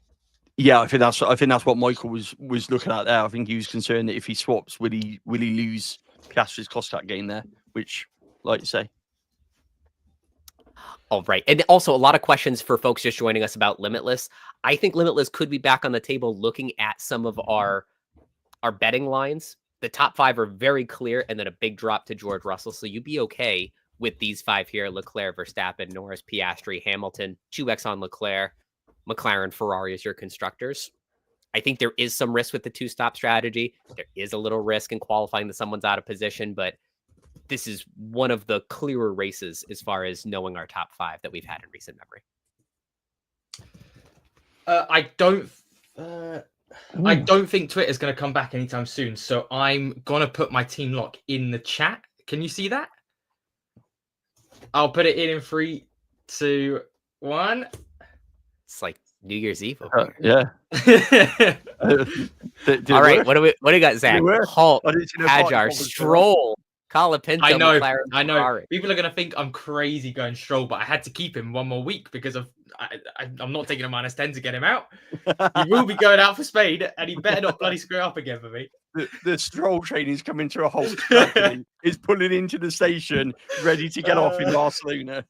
Speaker 2: Yeah, I think that's what Michael was looking at there. I think he was concerned that if he swaps, will he lose Piastri's cost cap gain there, which, like you say.
Speaker 1: All right. And also a lot of questions for folks just joining us about Limitless. I think Limitless could be back on the table looking at some of our betting lines. The top 5 are very clear, and then a big drop to George Russell. So you'd be okay with these 5 here: Leclerc, Verstappen, Norris, Piastri, Hamilton, 2x on Leclerc, McLaren, Ferrari as your constructors. I think there is some risk with the 2-stop strategy. There is a little risk in qualifying that someone's out of position, but this is one of the clearer races as far as knowing our top 5 that we've had in recent memory.
Speaker 3: I don't think Twitter's going to come back anytime soon, so I'm going to put my team lock in the chat. Can you see that? I'll put it in 3, 2, 1.
Speaker 1: It's like New Year's Eve.
Speaker 2: All right,
Speaker 1: what do we got, Zach? Hulk, Hajar, Stroll, Colapinto,
Speaker 3: I know.
Speaker 1: Ferrari.
Speaker 3: People are going to think I'm crazy going Stroll, but I had to keep him one more week because I'm not taking a -10 to get him out. He will be going out for Spain, and he better not bloody screw up again for me.
Speaker 2: The Stroll train is coming to a halt. He's pulling into the station, ready to get off in Barcelona.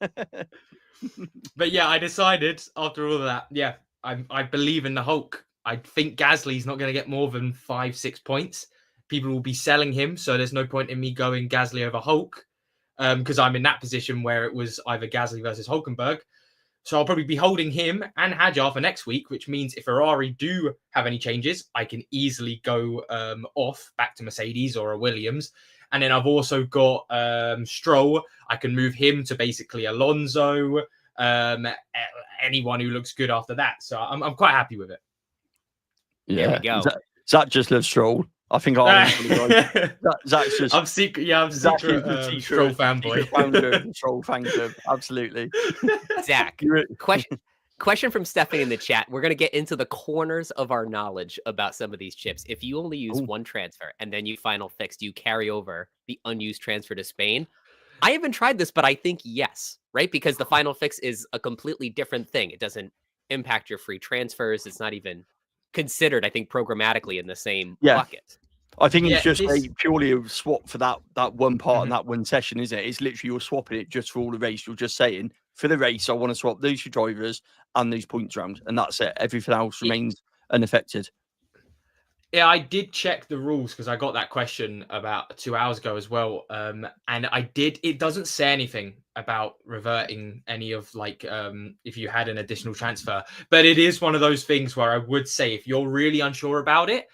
Speaker 3: But yeah, I decided after all of that, I believe in the Hulk. I think Gasly's not going to get more than 5-6 points. People will be selling him, so there's no point in me going Gasly over Hulk, because I'm in that position where it was either Gasly versus Hulkenberg. So I'll probably be holding him and Hajar for next week, which means if Ferrari do have any changes, I can easily go off back to Mercedes or a Williams. And then I've also got Stroll. I can move him to basically Alonso, anyone who looks good after that. So I'm quite happy with it.
Speaker 1: Yeah, there we go.
Speaker 2: Zach just loves Stroll. I think Zach's just.
Speaker 3: I'm secret. Yeah, I'm secret Stroll fanboy.
Speaker 2: Stroll fan club. Absolutely.
Speaker 1: Zach, question from Stephanie in the chat. We're going to get into the corners of our knowledge about some of these chips. If you only use one transfer and then you final fix, do you carry over the unused transfer to Spain? I haven't tried this, but I think yes, right? Because the final fix is a completely different thing. It doesn't impact your free transfers. It's not even considered, I think, programmatically in the same bucket.
Speaker 2: I think it's just purely a swap for that one part and that one session, isn't it? It's literally you're swapping it just for all the race. You're just saying, for the race, I want to swap those two drivers and those points round, and that's it. Everything else remains unaffected.
Speaker 3: Yeah, I did check the rules because I got that question about 2 hours ago as well. And it doesn't say anything about reverting any of if you had an additional transfer, but it is one of those things where I would say if you're really unsure about it,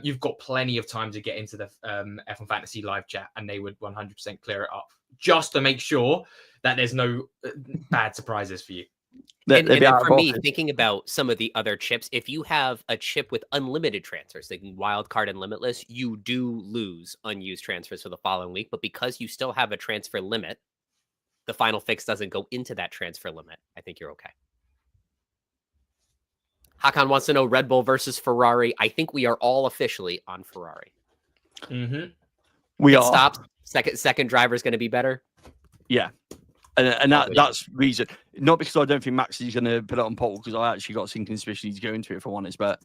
Speaker 3: you've got plenty of time to get into the F1 Fantasy live chat and they would 100% clear it up just to make sure that there's no bad surprises for you.
Speaker 1: And for me, thinking about some of the other chips, if you have a chip with unlimited transfers, thinking wildcard and limitless, you do lose unused transfers for the following week. But because you still have a transfer limit, the final fix doesn't go into that transfer limit. I think you're okay. Hakan wants to know Red Bull versus Ferrari. I think we are all officially on Ferrari.
Speaker 2: We are.
Speaker 1: Stops. Second driver is going to be better.
Speaker 2: Yeah. And that's reason, not because I don't think Max is going to put it on pole, because I actually got a sinking suspicion he's going to, if I'm honest. But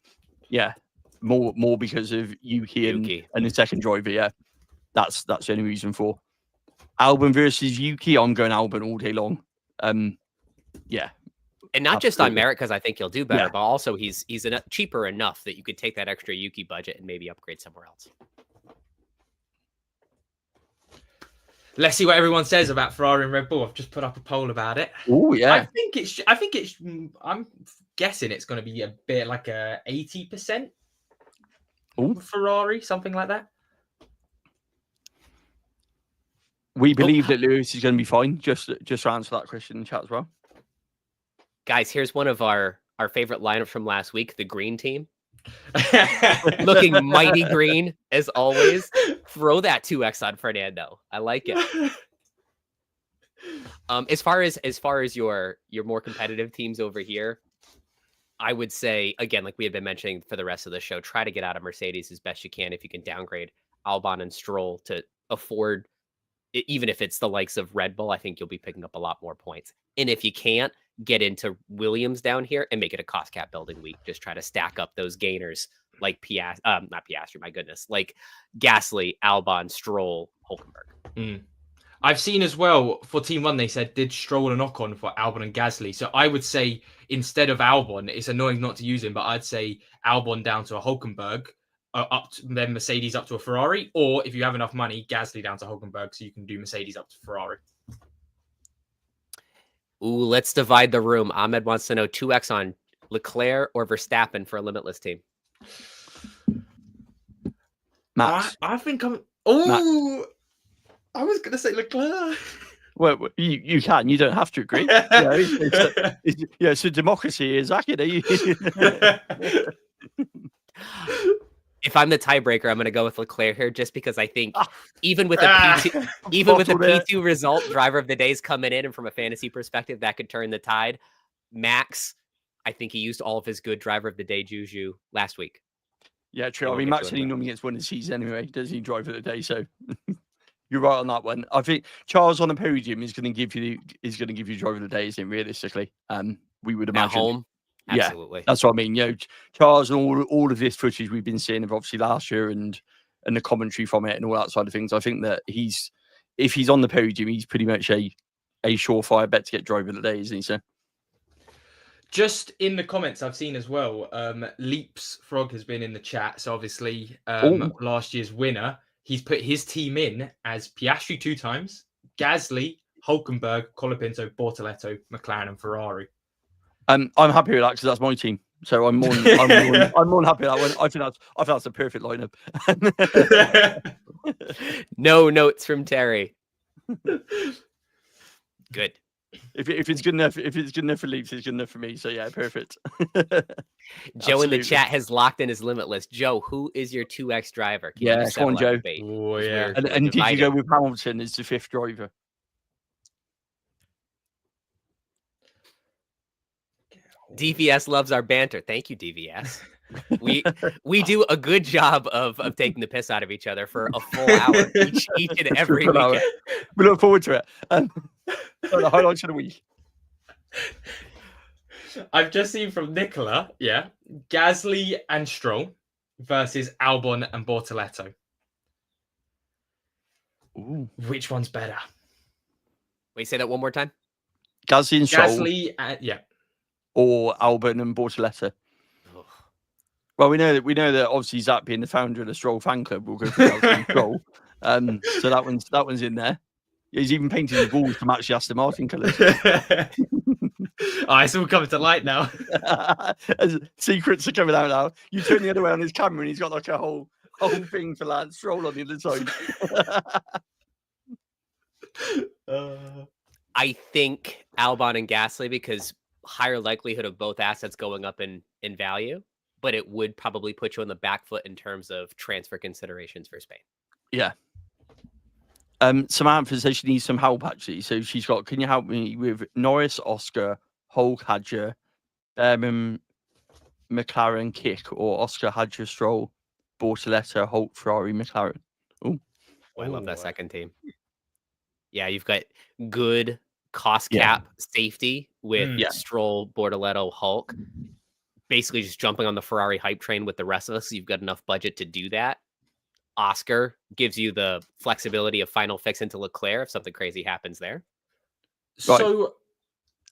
Speaker 2: yeah, more because of Yuki and the second driver. Yeah, that's the only reason for Albon versus Yuki. I'm going Albon all day long. Yeah,
Speaker 1: and not just on merit, because I think he'll do better, but also he's cheaper enough that you could take that extra Yuki budget and maybe upgrade somewhere else.
Speaker 3: Let's see what everyone says about Ferrari and Red Bull. I've just put up a poll about it.
Speaker 2: Oh yeah.
Speaker 3: I think it's. I'm guessing it's going to be a bit like a 80% Ferrari, something like that.
Speaker 2: We believe that Lewis is going to be fine. Just to answer that question in chat as well.
Speaker 1: Guys, here's one of our favorite lineups from last week, the green team. Looking mighty green as always. Throw that 2x on Fernando. I like it. As far as your more competitive teams over here, I would say, again, like we had been mentioning for the rest of the show, try to get out of Mercedes as best you can. If you can downgrade Albon and Stroll to afford, even if it's the likes of Red Bull, I think you'll be picking up a lot more points. And if you can't, get into Williams down here and make it a cost cap building week. Just try to stack up those gainers like not Piastri, my goodness, like Gasly, Albon, Stroll, Hulkenberg.
Speaker 3: I've seen as well for Team 1, they said, did Stroll a knock-on for Albon and Gasly? So I would say instead of Albon, it's annoying not to use him, but I'd say Albon down to a Hulkenberg, then Mercedes up to a Ferrari, or if you have enough money, Gasly down to Hulkenberg so you can do Mercedes up to Ferrari.
Speaker 1: Ooh, let's divide the room. Ahmed wants to know 2x on Leclerc or Verstappen for a limitless team.
Speaker 2: Max.
Speaker 3: I think I'm... Oh, I was going to say Leclerc.
Speaker 2: Well, you can. You don't have to agree. It's a democracy, exactly.
Speaker 1: If I'm the tiebreaker, I'm going to go with Leclerc here, just because I think even with a P2 result, driver of the day is coming in, and from a fantasy perspective, that could turn the tide. Max, I think he used all of his good driver of the day juju last week.
Speaker 2: Yeah, true. I mean, Max only normally gets one of the season anyway. Doesn't he, driver of the day? So you're right on that one. I think Charles on the podium is going to give you driver of the day, isn't it, realistically? We would imagine.
Speaker 1: At home. Absolutely.
Speaker 2: Yeah, that's what I mean. You know, Charles and all of this footage we've been seeing of obviously last year and the commentary from it and all that side of things. I think that if he's on the podium, he's pretty much a surefire bet to get driver of the day, isn't he? So
Speaker 3: just in the comments I've seen as well, Leaps Frog has been in the chat. So obviously last year's winner, he's put his team in as Piastri 2 times, Gasly, Hulkenberg, Colapinto, Bortoletto, McLaren and Ferrari. I'm
Speaker 2: happy with that because that's my team. So I'm more than happy with that one. I think that's a perfect lineup.
Speaker 1: No notes from Terry. Good.
Speaker 2: If it's good enough, for Leaps, it's good enough for me. So yeah, perfect.
Speaker 1: Joe in the chat has locked in his Limitless. Joe, who is your 2x driver?
Speaker 2: Come on, Joe.
Speaker 3: Oh yeah.
Speaker 2: And did you go with Hamilton as the 5th driver?
Speaker 1: DVS loves our banter. Thank you, DVS. we do a good job of taking the piss out of each other for a full hour each and every weekend.
Speaker 2: We look forward to it. So the highlights of the week.
Speaker 3: I've just seen from Nicola, Gasly and Stroll versus Albon and Bortoletto.
Speaker 2: Ooh.
Speaker 3: Which one's better?
Speaker 1: Wait, say that one more time.
Speaker 2: Gasly and Stroll.
Speaker 3: Gasly,
Speaker 2: or Albon and Bortoletto.
Speaker 1: Oh.
Speaker 2: Well, we know that obviously Zach, being the founder of the Stroll fan club, will go for Gasly and Stroll. So that one's in there. He's even painted the balls to match the Aston Martin colours.
Speaker 3: It's all coming to light now.
Speaker 2: Secrets are coming out now. You turn the other way on his camera, and he's got like a whole thing for Lance Stroll on the other side.
Speaker 1: I think Albon and Gasly, because higher likelihood of both assets going up in value, but it would probably put you on the back foot in terms of transfer considerations for Spain.
Speaker 2: Yeah. Samantha says she needs some help, actually. So she's got, can you help me with Norris, Oscar, Hulk, Hadger, Bearman, McLaren, Kick, or Oscar, Hadger, Stroll, Bortoletto, Hulk, Ferrari, McLaren? Oh,
Speaker 1: I love that second team. Yeah, you've got good cost cap safety with Stroll, Bortoletto, Hulk. Basically just jumping on the Ferrari hype train with the rest of us. You've got enough budget to do that. Oscar gives you the flexibility of final fix into Leclerc if something crazy happens there.
Speaker 3: So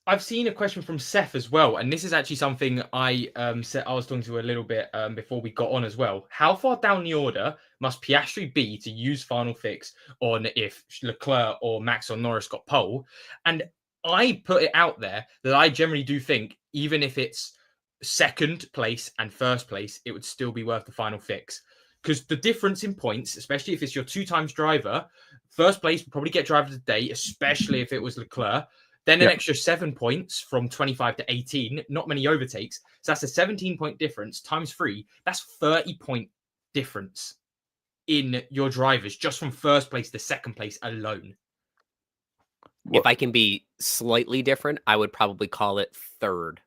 Speaker 3: I've seen a question from Seth as well, and this is actually something I was talking to a little bit before we got on as well. How far down the order must Piastri be to use final fix on if Leclerc or Max or Norris got pole? And I put it out there that I generally do think even if it's second place and first place, it would still be worth the final fix. Because the difference in points, especially if it's your 2 times driver, first place would probably get driver of the day, especially if it was Leclerc. Then an extra 7 points from 25 to 18, not many overtakes. So that's a 17-point difference times 3. That's 30-point difference in your drivers just from first place to second place alone.
Speaker 1: If I can be slightly different, I would probably call it third.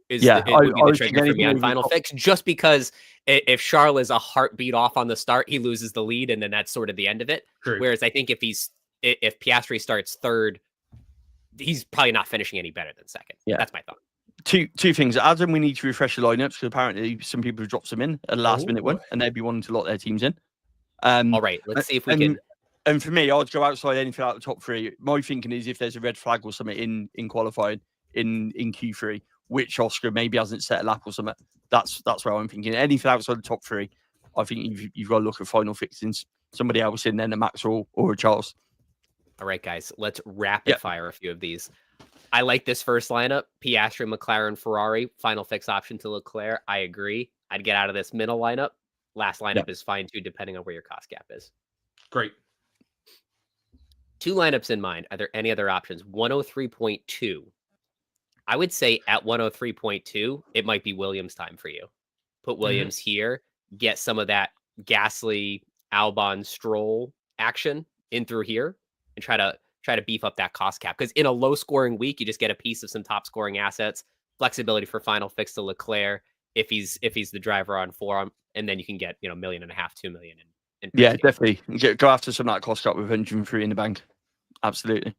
Speaker 1: It would be the trigger for me on final fix, just because if Charles is a heartbeat off on the start, he loses the lead, and then that's sort of the end of it.
Speaker 3: True.
Speaker 1: Whereas I think if Piastri starts third, he's probably not finishing any better than second. Yeah, that's my thought.
Speaker 2: Two things. Adam, we need to refresh the lineups because apparently some people have dropped them in a last minute one, and they'd be wanting to lock their teams in.
Speaker 1: All right, let's see if we can.
Speaker 2: And for me, I'd go outside anything out of the top 3. My thinking is if there's a red flag or something in qualifying in Q3, which Oscar maybe hasn't set a lap or something, that's where I'm thinking. Anything outside the top 3, I think you've got to look at final fixing somebody else in, then a Max or a Charles.
Speaker 1: All right, guys, let's rapid fire a few of these. I like this first lineup: Piastri, McLaren, Ferrari. Final fix option to Leclerc. I agree. I'd get out of this middle lineup. Last lineup is fine too, depending on where your cost gap is.
Speaker 3: Great.
Speaker 1: 2 lineups in mind. Are there any other options? 103.2. I would say at 103.2, it might be Williams time for you. Put Williams here, get some of that Gasly, Albon, Stroll action in through here, and try to beef up that cost cap. Because in a low scoring week, you just get a piece of some top scoring assets, flexibility for final fix to Leclerc if he's the driver on forum, and then you can get $1.5 million, $2 million in
Speaker 2: definitely go after some of that cost cap with 103 in the bank. Absolutely.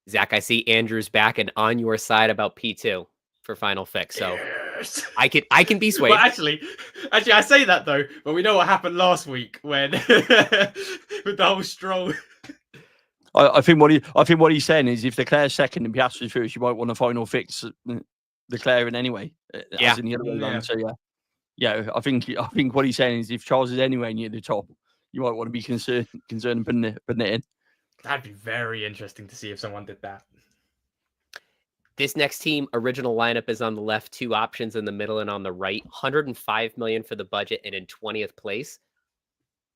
Speaker 1: Zach, I see Andrew's back and on your side about P2 for final fix. So I can be swayed.
Speaker 3: Well, actually, I say that though, but we know what happened last week when with the whole Stroll.
Speaker 2: I think what he's saying is if Leclerc's second and Piastri's first, you might want a final fix Leclerc in anyway. As in the other way around. So I think what he's saying is if Charles is anywhere near the top, you might want to be concerned putting it in.
Speaker 3: That'd be very interesting to see if someone did that.
Speaker 1: This next team, original lineup is on the left, 2 options in the middle and on the right. 105 million for the budget and in 20th place.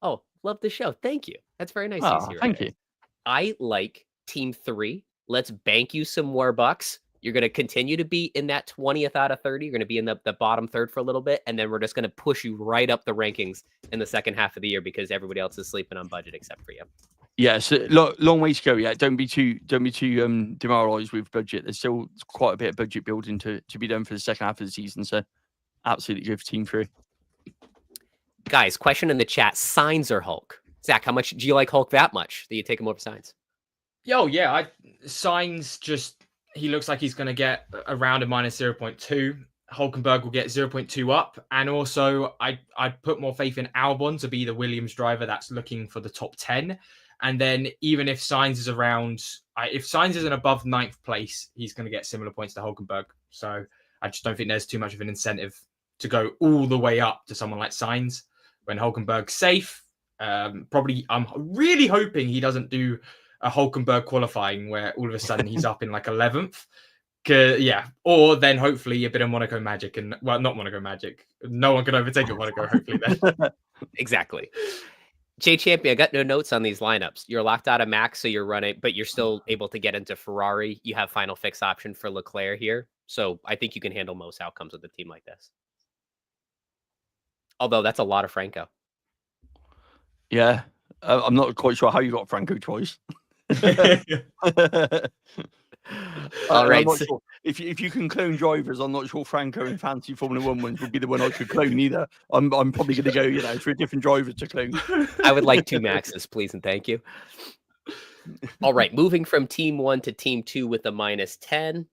Speaker 1: Oh, love the show. Thank you. That's very nice.
Speaker 2: Thank you.
Speaker 1: I like team 3. Let's bank you some more bucks. You're going to continue to be in that 20th out of 30. You're going to be in the bottom third for a little bit. And then we're just going to push you right up the rankings in the second half of the year because everybody else is sleeping on budget except for you.
Speaker 2: Yeah, so long way to go. Yeah, don't be too demoralised with budget. There's still quite a bit of budget building to be done for the second half of the season. So absolutely go for Team 3.
Speaker 1: Guys, question in the chat: Sainz or Hulk? Zach, how much do you like Hulk that much that you take him over Sainz?
Speaker 3: Yo, yeah, Sainz just he looks like he's going to get around a minus 0.2. Hulkenberg will get 0.2 up, and also I'd put more faith in Albon to be the Williams driver that's looking for the top 10. And then even if Sainz is around, if Sainz isn't above 9th place, he's going to get similar points to Hulkenberg. So I just don't think there's too much of an incentive to go all the way up to someone like Sainz when Hulkenberg's safe. Probably, I'm really hoping he doesn't do a Hulkenberg qualifying where all of a sudden he's up in like 11th. Yeah, or then hopefully a bit of Monaco magic, and well, not Monaco magic. No one can overtake it Monaco. Hopefully, then.
Speaker 1: Exactly. Jay Champion, I got no notes on these lineups. You're locked out of Max, so you're running, but you're still able to get into Ferrari. You have final fix option for Leclerc here, so I think you can handle most outcomes with a team like this. Although that's a lot of Franco.
Speaker 2: Yeah, I'm not quite sure how you got Franco twice.
Speaker 1: All right.
Speaker 2: Sure. If you can clone drivers, I'm not sure Franco in fancy Formula 1 ones would be the one I could clone either. I'm probably going to go, for a different driver to clone.
Speaker 1: I would like 2 Maxes, please and thank you. All right, moving from Team 1 to Team 2 with a minus 10.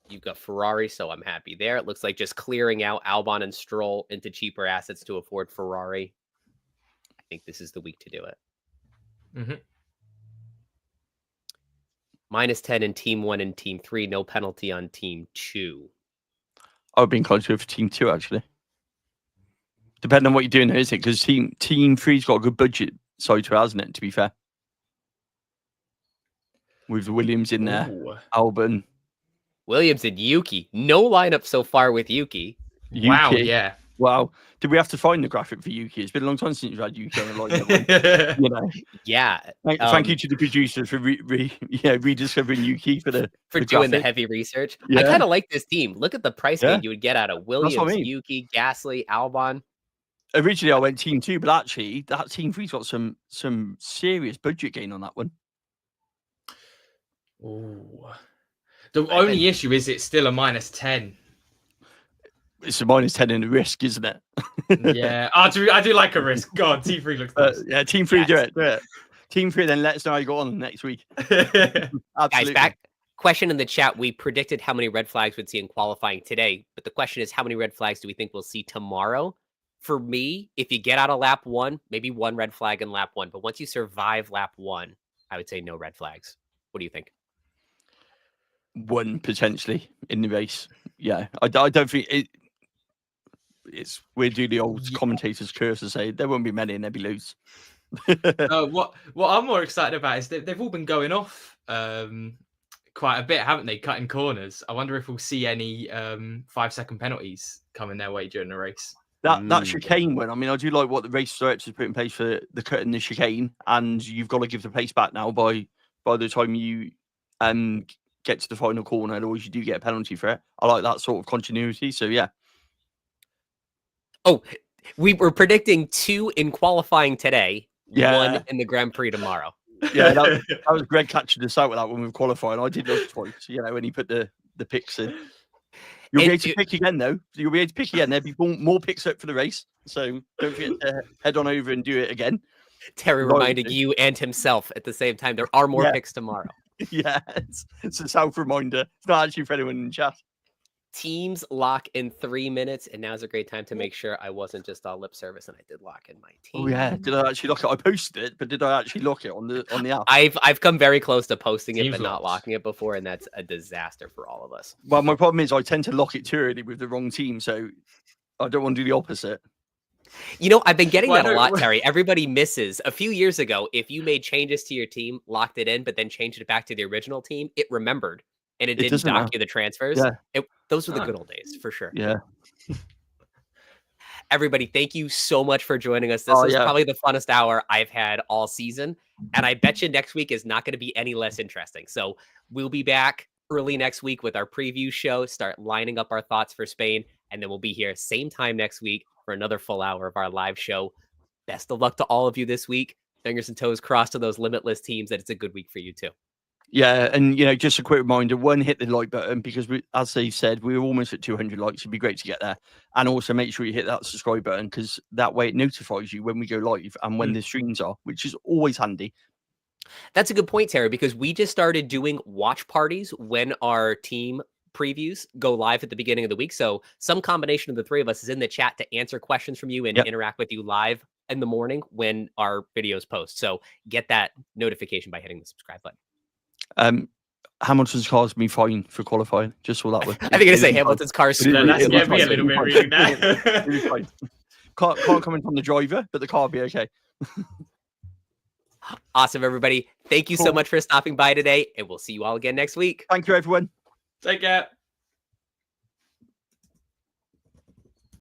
Speaker 1: You've got Ferrari, so I'm happy there. It looks like just clearing out Albon and Stroll into cheaper assets to afford Ferrari. I think this is the week to do it.
Speaker 3: Mm-hmm.
Speaker 1: Minus 10 in Team 1 and Team 3. No penalty on Team 2.
Speaker 2: I would be inclined to go for Team 2, actually. Depending on what you're doing here, isn't it? Because Team 3's got a good budget side to it, hasn't it, to be fair? With the Williams in there, Albon.
Speaker 1: Williams and Yuki. No lineup so far with Yuki.
Speaker 3: Wow, yeah.
Speaker 2: Wow. Did we have to find the graphic for Yuki? It's been a long time since we've had Yuki on the lineup.
Speaker 1: Yeah.
Speaker 2: Thank you to the producers for rediscovering Yuki for
Speaker 1: doing
Speaker 2: graphic.
Speaker 1: the heavy research.
Speaker 2: Yeah.
Speaker 1: I kind of like this team. Look at the price gain you would get out of Williams, Yuki, Gasly, Albon.
Speaker 2: Originally, I went Team 2, but actually, that Team 3's got some serious budget gain on that one.
Speaker 3: Ooh. The only issue is it's still a minus 10.
Speaker 2: It's a minus 10 in the risk, isn't it?
Speaker 3: Yeah. I do like a risk. God, Team 3 looks nice.
Speaker 2: Yeah, Team 3, do it. Team 3, then let us know how you go on next week.
Speaker 1: Guys, back question in the chat. We predicted how many red flags we'd see in qualifying today, but the question is, how many red flags do we think we'll see tomorrow? For me, if you get out of lap 1, maybe 1 red flag in lap 1, but once you survive lap 1, I would say no red flags. What do you think?
Speaker 2: 1 potentially in the race. Yeah, I don't think it's we'll do the old commentators curse and say there won't be many and there'll be loads.
Speaker 3: What I'm more excited about is they've all been going off quite a bit, haven't they? Cutting corners. I wonder if we'll see any 5-second penalties coming their way during the race.
Speaker 2: That chicane one. I mean, I do like what the race directors put in place for the cut and the chicane, and you've got to give the pace back now by the time you get to the final corner. Otherwise, you do get a penalty for it. I like that sort of continuity. So yeah.
Speaker 1: Oh, we were predicting 2 in qualifying today, 1 in the Grand Prix tomorrow.
Speaker 2: Yeah, that was Greg catching us out with that when we were qualifying. I did look twice, when he put the picks in. You'll be able to pick again, though. You'll be able to pick again. There'll be more picks up for the race. So don't forget to head on over and do it again.
Speaker 1: Terry reminding you and himself at the same time. There are more picks tomorrow.
Speaker 2: Yeah, it's a self-reminder. It's not actually for anyone in chat.
Speaker 1: Teams lock in 3 minutes, and now's a great time to make sure I wasn't just all lip service and I did lock in my team.
Speaker 2: Oh yeah, did I actually lock it? I posted it, but did I actually lock it on the app?
Speaker 1: I've come very close to posting it, but not locking it before, and that's a disaster for all of us.
Speaker 2: Well, my problem is I tend to lock it too early with the wrong team, so I don't want to do the opposite.
Speaker 1: I've been getting that a lot, Terry. Everybody misses. A few years ago, if you made changes to your team, locked it in, but then changed it back to the original team, it remembered. And it didn't dock you the transfers.
Speaker 2: Yeah.
Speaker 1: Those were the good old days, for sure.
Speaker 2: Yeah.
Speaker 1: Everybody, thank you so much for joining us. This was probably the funnest hour I've had all season. And I bet you next week is not going to be any less interesting. So we'll be back early next week with our preview show, start lining up our thoughts for Spain. And then we'll be here same time next week for another full hour of our live show. Best of luck to all of you this week. Fingers and toes crossed to those Limitless teams that it's a good week for you too.
Speaker 2: Yeah, and just a quick reminder: one, hit the like button because as they said, we were almost at 200 likes. It'd be great to get there, and also make sure you hit that subscribe button because that way it notifies you when we go live and when the streams are, which is always handy.
Speaker 1: That's a good point, Tara, because we just started doing watch parties when our team previews go live at the beginning of the week. So some combination of the three of us is in the chat to answer questions from you and interact with you live in the morning when our videos post. So get that notification by hitting the subscribe button.
Speaker 2: Hamilton's car's been fine for qualifying. Just saw that one.
Speaker 1: I think I say Hamilton's car's
Speaker 3: No, that's getting me a little bit reading that.
Speaker 2: Can't comment on the driver, but the car will be okay.
Speaker 1: Awesome, everybody. Thank you so much for stopping by today, and we'll see you all again next week.
Speaker 2: Thank you, everyone.
Speaker 3: Take care.